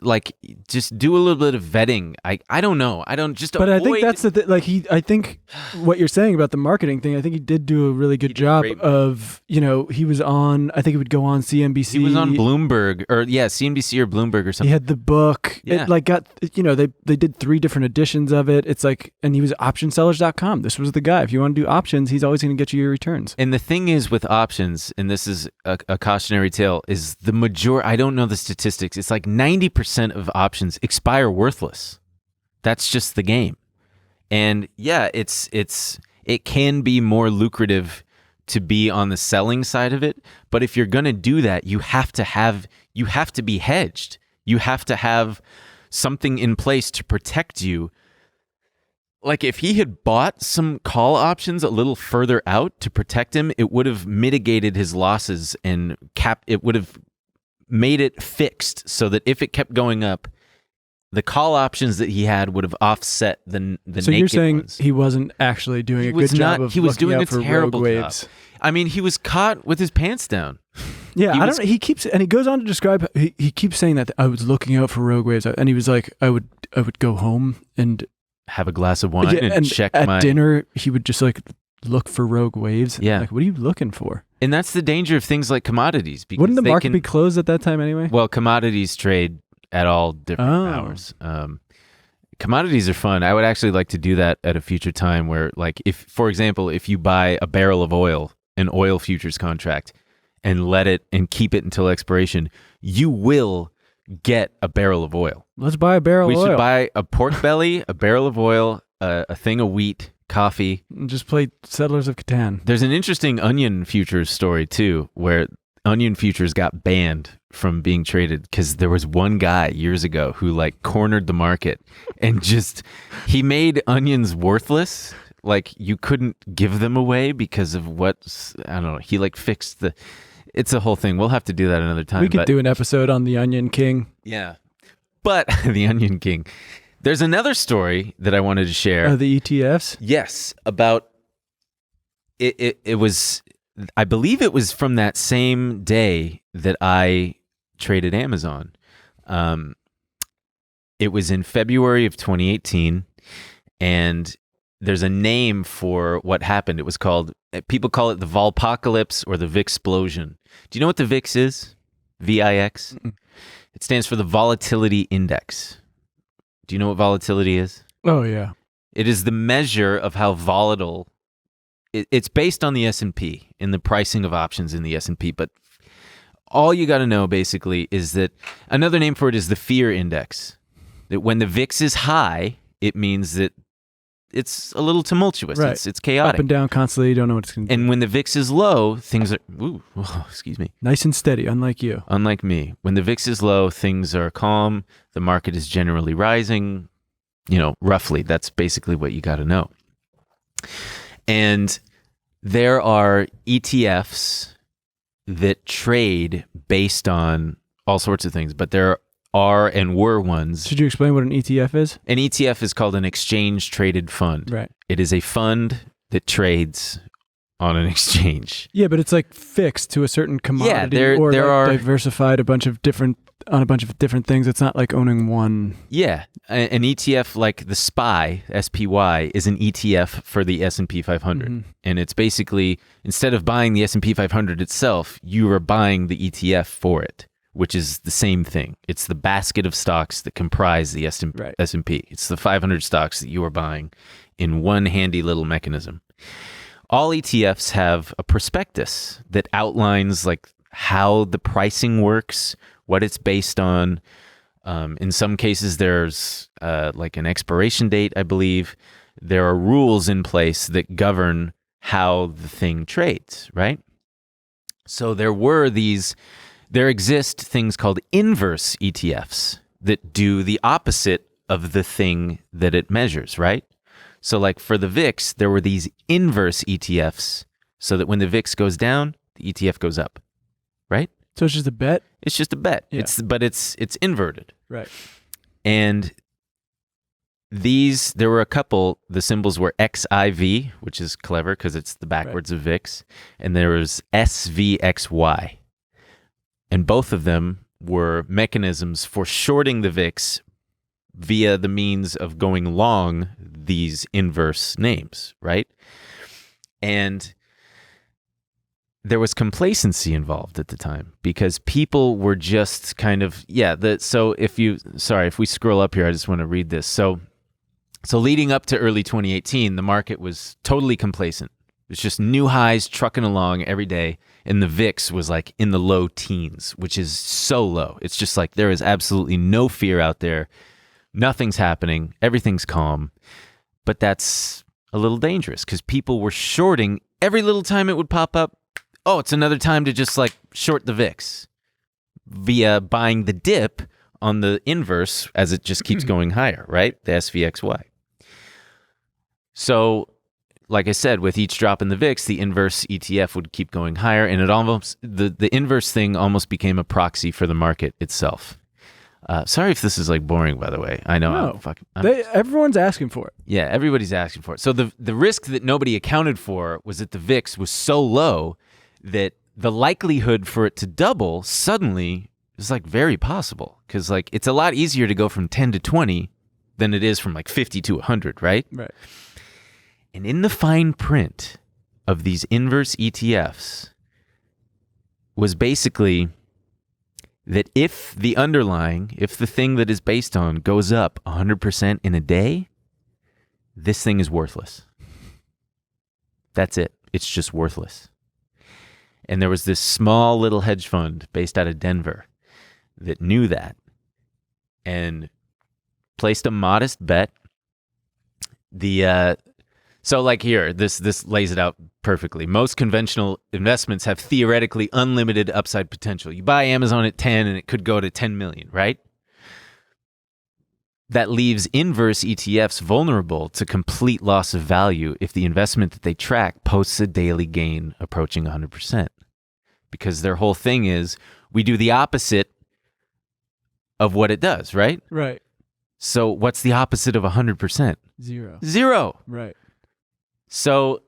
Like, just do a little bit of vetting. I don't know. I don't just. But I think that's the thing. Like I think what you're saying about the marketing thing. I think he did do a really good job of. He was on. I think he would go on CNBC. He was on Bloomberg CNBC or Bloomberg or something. He had the book. Yeah. It got. They did 3 different editions of it. It's like, and he was optionsellers.com. This was the guy. If you want to do options, he's always going to get you your returns. And the thing is with options, and this is a cautionary tale, is the majority. I don't know the statistics. It's like 90% of options expire worthless. That's just the game. And yeah, it can be more lucrative to be on the selling side of it, but if you're going to do that, you have to be hedged. You have to have something in place to protect you. Like if he had bought some call options a little further out to protect him, it would have mitigated his losses and it would have made it fixed so that if it kept going up, the call options that he had would have offset the So naked you're saying ones. he wasn't actually doing a good job of he was looking doing out a for terrible rogue job. waves. I mean, he was caught with his pants down. Yeah, I don't know. He keeps, and he goes on to describe. He keeps saying that I was looking out for rogue waves, and he was like, I would go home and Have a glass of wine and check at dinner. He would just like look for rogue waves. Yeah. Like, what are you looking for? And that's the danger of things like commodities. Because Wouldn't the they market can, be closed at that time anyway? Well, commodities trade at all different hours. Commodities are fun. I would actually like to do that at a future time where, like, if, for example, if you buy a barrel of oil, an oil futures contract, and let it and keep it until expiration, you will get a barrel of oil. Let's buy a barrel of oil. We should buy a pork belly, a barrel of oil, a thing of wheat, coffee. And just play Settlers of Catan. There's an interesting onion futures story too, where onion futures got banned from being traded because there was one guy years ago who like cornered the market and he made onions worthless. Like you couldn't give them away because of I don't know. He like fixed it's a whole thing. We'll have to do that another time. We could do an episode on the Onion King. Yeah. But the Onion King. There's another story that I wanted to share. The ETFs? Yes, about it was, I believe it was from that same day that I traded Amazon. It was in February of 2018, and there's a name for what happened. It was called, people call it the Volpocalypse or the Vixplosion. Do you know what the VIX is? VIX? Mm-mm. It stands for the Volatility Index. Do you know what volatility is? Oh, yeah. It is the measure of how volatile. It's based on the S&P and the pricing of options in the S&P. But all you got to know basically is that another name for it is the fear index. That when the VIX is high, it means that it's a little tumultuous. Right. It's chaotic. Up and down constantly. You don't know what it's going to do. And when the VIX is low, things are, excuse me. Nice and steady, unlike you. Unlike me. When the VIX is low, things are calm. The market is generally rising. Roughly. That's basically what you got to know. And there are ETFs that trade based on all sorts of things, but there are and were ones. Should you explain what an ETF is? An ETF is called an exchange traded fund. Right. It is a fund that trades on an exchange. Yeah, but it's like fixed to a certain commodity or there are diversified on a bunch of different things. It's not like owning one. Yeah. An ETF like the SPY is an ETF for the S&P 500. Mm-hmm. And it's basically, instead of buying the S&P 500 itself, you are buying the ETF for it, which is the same thing. It's the basket of stocks that comprise the S&P. It's the 500 stocks that you are buying in one handy little mechanism. All ETFs have a prospectus that outlines like how the pricing works, what it's based on. In some cases, there's like an expiration date, I believe. There are rules in place that govern how the thing trades, right? So there exist things called inverse ETFs that do the opposite of the thing that it measures, right? So like for the VIX, there were these inverse ETFs so that when the VIX goes down, the ETF goes up, right? So it's just a bet? It's just a bet. Yeah. It's inverted. Right. And there were a couple, the symbols were XIV, which is clever because it's the backwards of VIX, and there was SVXY. And both of them were mechanisms for shorting the VIX via the means of going long these inverse names, right? And there was complacency involved at the time because people were just kind of, if we scroll up here, I just want to read this. So leading up to early 2018, the market was totally complacent. It was just new highs trucking along every day. And the VIX was like in the low teens, which is so low. It's just like there is absolutely no fear out there. Nothing's happening. Everything's calm. But that's a little dangerous because people were shorting every little time it would pop up. Oh, it's another time to just like short the VIX via buying the dip on the inverse as it just keeps going higher, right? The SVXY. So, like I said, with each drop in the VIX, the inverse ETF would keep going higher, and it almost the inverse thing almost became a proxy for the market itself. Sorry if this is like boring, by the way. I know. No. Everyone's asking for it. Yeah, everybody's asking for it. So the risk that nobody accounted for was that the VIX was so low that the likelihood for it to double suddenly is like very possible because like it's a lot easier to go from 10 to 20 than it is from like 50 to 100, right? Right. And in the fine print of these inverse ETFs was basically that if the thing that is based on goes up 100% in a day, this thing is worthless. That's it. It's just worthless. And there was this small little hedge fund based out of Denver that knew that and placed a modest bet. So like here, this lays it out perfectly. Most conventional investments have theoretically unlimited upside potential. You buy Amazon at 10 and it could go to 10 million, right? That leaves inverse ETFs vulnerable to complete loss of value if the investment that they track posts a daily gain approaching 100%. Because their whole thing is we do the opposite of what it does, right? Right. So what's the opposite of 100%? Zero. Right. So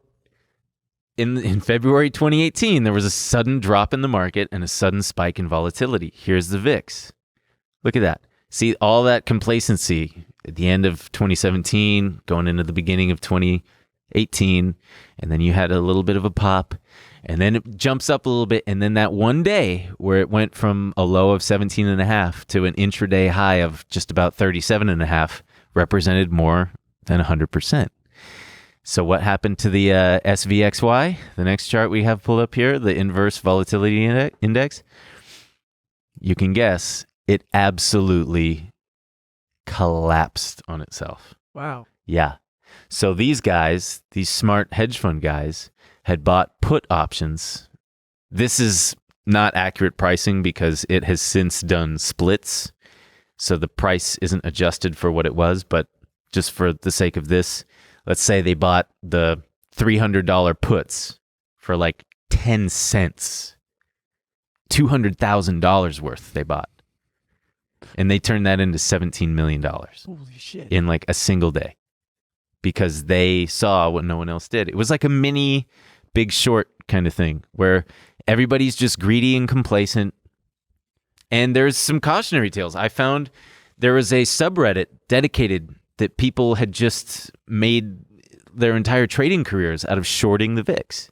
in February 2018, there was a sudden drop in the market and a sudden spike in volatility. Here's the VIX. Look at that. See all that complacency at the end of 2017, going into the beginning of 2018, and then you had a little bit of a pop, and then it jumps up a little bit, and then that one day where it went from a low of 17.5 to an intraday high of just about 37.5 represented more than 100%. So what happened to the SVXY? The next chart we have pulled up here, the inverse volatility index. You can guess it absolutely collapsed on itself. Wow. Yeah. So these guys, these smart hedge fund guys, had bought put options. This is not accurate pricing because it has since done splits. So the price isn't adjusted for what it was, but just for the sake of this, let's say they bought the $300 puts for like 10 cents. $200,000 worth they bought. And they turned that into $17 million. Holy shit. In like a single day. Because they saw what no one else did. It was like a mini Big Short kind of thing where everybody's just greedy and complacent. And there's some cautionary tales. I found there was a subreddit dedicated that people had just made their entire trading careers out of shorting the VIX.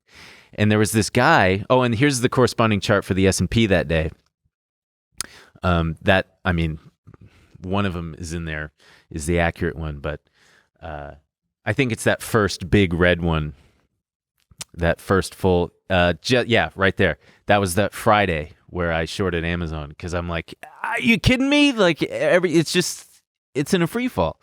And there was this guy. Oh, and here's the corresponding chart for the S&P that day. One of them is in there, is the accurate one, but I think it's that first big red one, that first full, right there. That was that Friday where I shorted Amazon because I'm like, are you kidding me? Like it's in a free fall.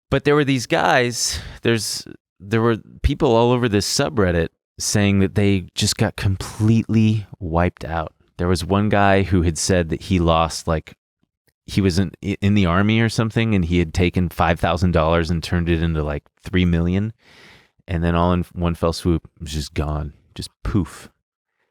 But there were these guys, there were people all over this subreddit saying that they just got completely wiped out. There was one guy who had said that he lost like he was in the army or something, and he had taken $5,000 and turned it into like $3 million, and then all in one fell swoop, it was just gone, just poof.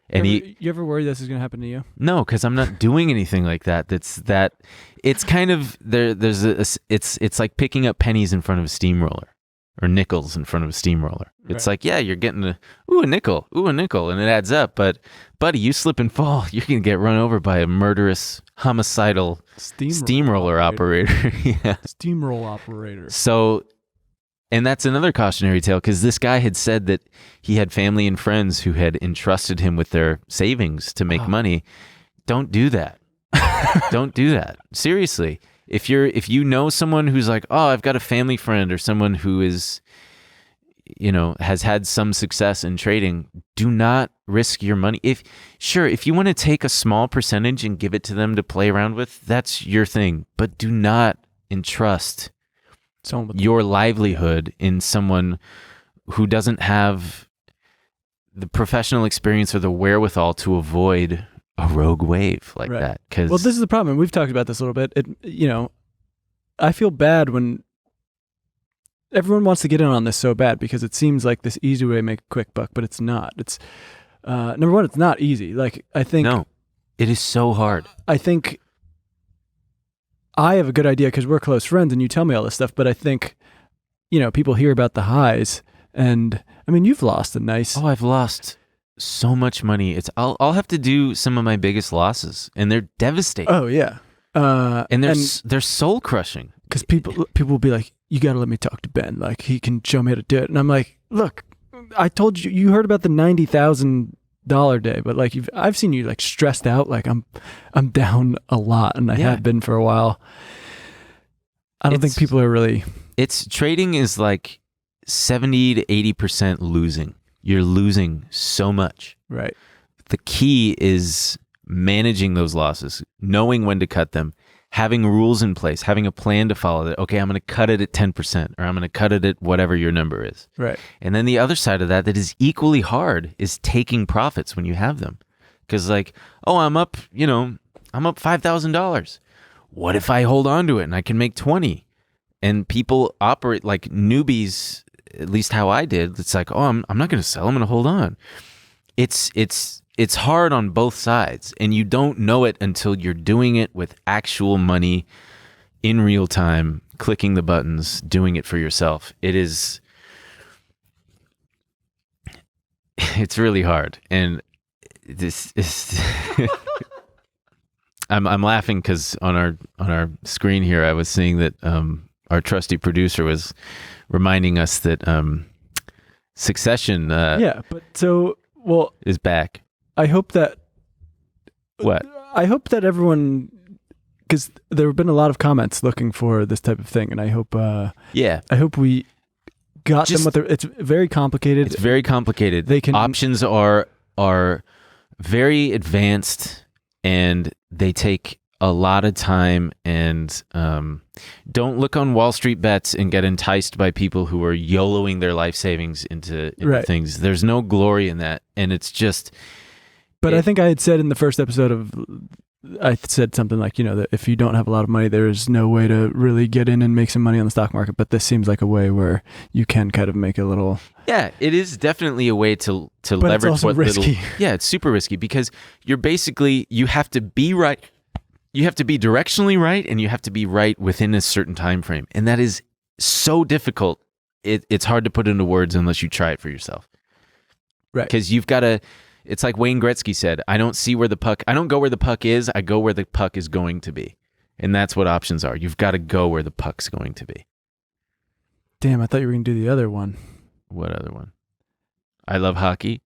And you ever worry this is going to happen to you? No, because I'm not doing anything like that. It's kind of it's like picking up pennies in front of a steamroller, or nickels in front of a steamroller. It's like, yeah, you're getting a nickel, and it adds up. But buddy, you slip and fall, you're gonna get run over by a murderous, homicidal steamroller operator. Yeah, steamroll operator. So. And that's another cautionary tale, because this guy had said that he had family and friends who had entrusted him with their savings to make money. Don't do that. Don't do that. Seriously. If you know someone who's like, oh, I've got a family friend or someone who is, has had some success in trading, do not risk your money. If you want to take a small percentage and give it to them to play around with, that's your thing. But do not entrust your livelihood in someone who doesn't have the professional experience or the wherewithal to avoid a rogue wave like that. Well, this is the problem, and we've talked about this a little bit. I feel bad when everyone wants to get in on this so bad, because it seems like this easy way to make a quick buck, but it's not. It's number one, it's not easy. Like, I think no, it is so hard. I think I have a good idea because we're close friends and you tell me all this stuff, but I think, people hear about the highs, and I mean, you've lost a nice... Oh, I've lost so much money. I'll have to do some of my biggest losses, and they're devastating. Oh yeah. And they're soul crushing. Because people will be like, you got to let me talk to Ben. Like, he can show me how to do it. And I'm like, look, I told you heard about the $90,000 day, but like I've seen you like stressed out. Like I'm down a lot, and I have been for a while. I don't think people are really. Trading is like 70 to 80% losing. You're losing so much. Right. The key is managing those losses, knowing when to cut them, having rules in place, having a plan to follow that. Okay, I'm going to cut it at 10%, or I'm going to cut it at whatever your number is. Right. And then the other side of that is equally hard is taking profits when you have them. Because like, oh, I'm up $5,000. What if I hold on to it and I can make 20? And people operate like newbies, at least how I did. It's like, oh, I'm not going to sell. I'm going to hold on. It's hard on both sides, and you don't know it until you're doing it with actual money in real time, clicking the buttons, doing it for yourself. It's really hard. And this is I'm laughing because on our screen here, I was seeing that our trusty producer was reminding us that Succession is back. I hope that... What? I hope that everyone... Because there have been a lot of comments looking for this type of thing, and I hope... I hope we got them with it's very complicated. It's very complicated. Options are very advanced, and they take a lot of time, and don't look on Wall Street Bets and get enticed by people who are YOLOing their life savings into things. There's no glory in that, and it's just... But I think I had said in the first episode I said something like, that if you don't have a lot of money, there's no way to really get in and make some money on the stock market. But this seems like a way where you can kind of make a little... Yeah, it is definitely a way to but leverage it's also risky. Yeah, it's super risky because you have to be right. You have to be directionally right, and you have to be right within a certain time frame. And that is so difficult. It's hard to put into words unless you try it for yourself. Right. Because you've got to... It's like Wayne Gretzky said, I don't go where the puck is, I go where the puck is going to be. And that's what options are. You've got to go where the puck's going to be. Damn, I thought you were going to do the other one. What other one? I love hockey,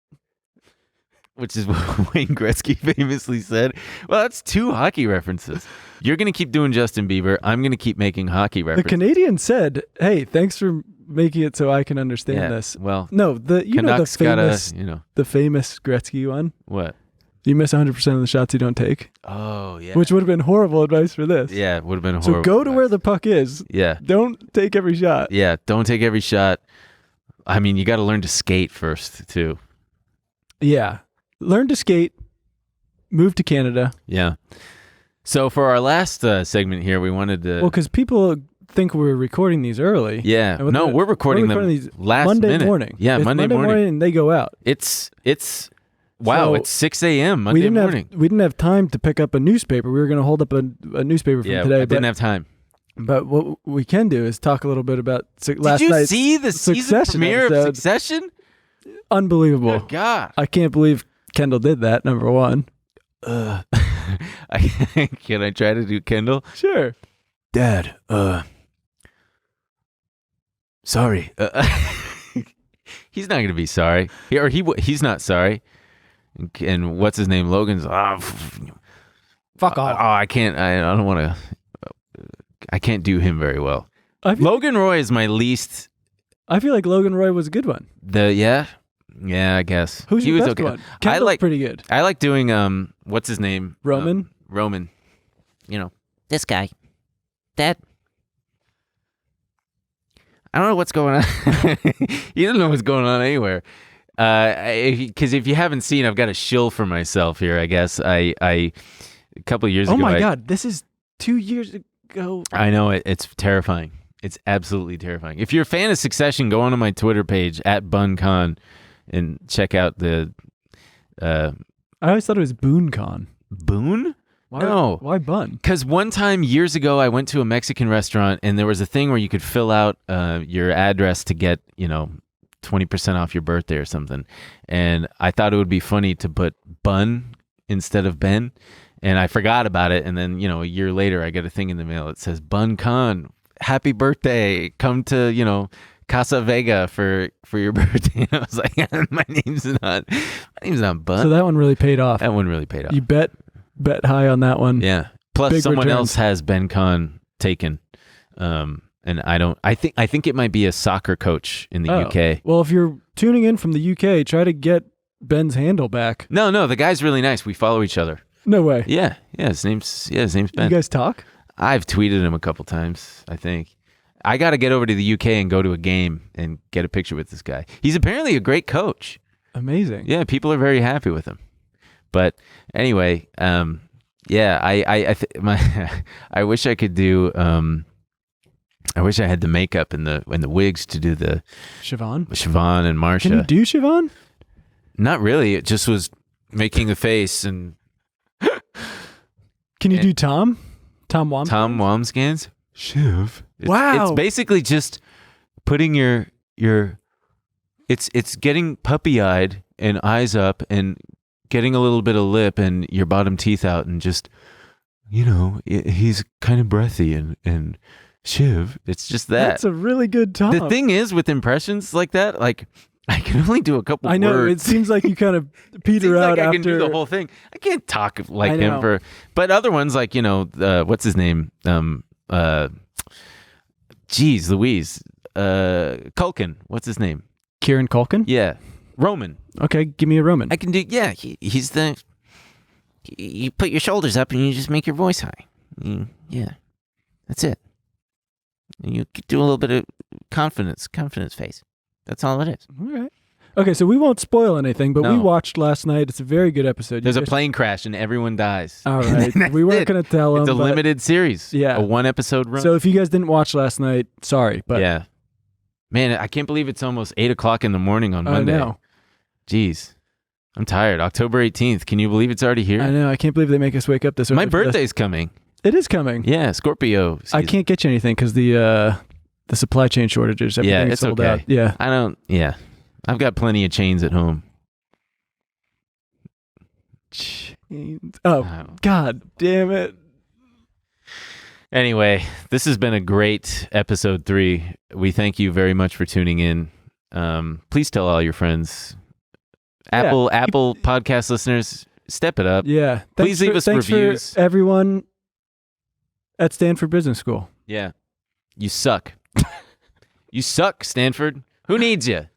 which is what Wayne Gretzky famously said. Well, that's two hockey references. You're going to keep doing Justin Bieber. I'm going to keep making hockey references. The Canadian said, hey, thanks for making it so I can understand this. Well, no, the famous the famous Gretzky one. What? You miss 100% of the shots you don't take. Oh, yeah. Which would have been horrible advice for this. Yeah, it would have been horrible. So go to where the puck is. Yeah. Don't take every shot. Yeah, don't take every shot. I mean, you got to learn to skate first, too. Yeah. Learn to skate. Move to Canada. Yeah. So for our last segment here, we wanted to. Well, because people think we're recording these early. Yeah. And No, we're recording them these last Monday minute. morning. Yeah, It's Monday morning. and they go out. It's wow. So It's 6 a.m. Monday morning. we didn't have time to pick up a newspaper. We were going to hold up a newspaper from today. I didn't have time. But what we can do is talk a little bit about last Did you night's see the season Succession premiere of episode. Succession? Unbelievable. Good God. I can't believe Kendall did that, number one. Can I try to do Kendall? Sure. Dad, sorry. He's not going to be sorry. He's not sorry. And what's his name? Logan's, Fuck off. I can't, I don't want to, I can't do him very well. Logan Roy is my least. I feel like Logan Roy was a good one. Yeah, I guess. Who's he your was best okay. one? Kendall's pretty good. I like doing, what's his name? Roman? Roman. You know, This guy. That. I don't know what's going on. You don't know what's going on anywhere. Because if you haven't seen, I've got a shill for myself here. I guess I a couple of years ago. Oh my God, this is 2 years ago. I know it. It's terrifying. It's absolutely terrifying. If you're a fan of Succession, go onto my Twitter page @BunCon and check out the. I always thought it was BoonCon. Boone? Why, No. Why bun? Because one time years ago, I went to a Mexican restaurant and there was a thing where you could fill out your address to get, 20% off your birthday or something. And I thought it would be funny to put bun instead of Ben. And I forgot about it. And then, a year later, I get a thing in the mail that says, Bun Con, happy birthday. Come to, Casa Vega for your birthday. And I was like, my name's not Bun. So that one really paid off. That one really paid off. You bet high on that one. Yeah. Plus, Big someone returns. else has Ben Con taken, and I think it might be a soccer coach in the UK. Well, if you're tuning in from the UK, try to get Ben's handle back. No, the guy's really nice. We follow each other. No way. Yeah. His name's Ben. You guys talk? I've tweeted him a couple times. I think I got to get over to the UK and go to a game and get a picture with this guy. He's apparently a great coach. Amazing. Yeah, people are very happy with him. But anyway, I wish I could do. I wish I had the makeup and the wigs to do the Siobhan and Marsha. Can you do Siobhan? Not really. It just was making a face and Can you do Tom? Tom Wamp? Tom Wamsgans. Shiv. Wow. It's basically just putting your it's getting puppy-eyed and eyes up and getting a little bit of lip and your bottom teeth out and just, he's kind of breathy and Shiv. It's just that. That's a really good Tom. The thing is with impressions like that, like I can only do a couple I know. words. It seems like you kind of Seems peter out like I after. can do the whole thing. I can't talk like I him know. but other ones like, what's his name? Louise. Culkin. What's his name? Kieran Culkin? Yeah. Roman. Okay, give me a Roman. I can do, yeah, he's the, you put your shoulders up and you just make your voice high. Yeah, that's it. And you do a little bit of confidence face. That's all it is. All right. Okay, so we won't spoil anything, but we No. watched last night. It's a very good episode. There's a plane crash and everyone dies. All right. That's We weren't it. going to tell them. It's a limited series. Yeah. A 1-episode run. So if you guys didn't watch last night, sorry. But yeah. Man, I can't believe it's almost 8:00 in the morning on I Monday. know. Jeez. I'm tired. October 18th. Can you believe it's already here? I know. I can't believe they make us wake up this early. My for this. birthday's coming. It is coming. Yeah, Scorpio I season. can't get you anything because the supply chain shortages. Everything's it's sold okay. out. Yeah. I've got plenty of chains at home. Oh, God damn it. Anyway, this has been a great episode 3. We thank you very much for tuning in. Please tell all your friends. Apple podcast listeners, step it up. Yeah. Please leave us thanks reviews. For everyone at Stanford Business School. Yeah. You suck. You suck, Stanford. Who needs you?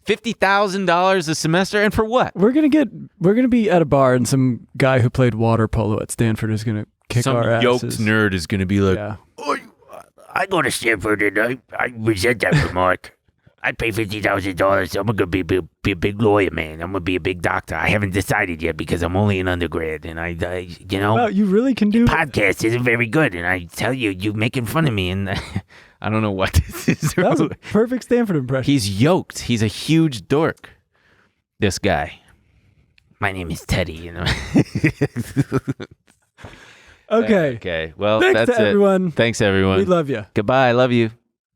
$50,000 a semester, and for what? We're gonna be at a bar and some guy who played water polo at Stanford is gonna kick Some our asses. yoked nerd is going to be like, Yeah. I go to Stanford and I resent that remark. I'd pay $50,000. I'm gonna be a big lawyer, man. I'm gonna be a big doctor. I haven't decided yet because I'm only an undergrad, and I Wow, you really can do. podcast isn't very good. And I tell you, you're making fun of me, and I don't know what this is. That was a perfect Stanford impression. He's yoked. He's a huge dork. This guy. my name is Teddy. You know. Okay. Okay. Well, Thanks that's to it. everyone. Thanks, everyone. We love you. Goodbye. I love you.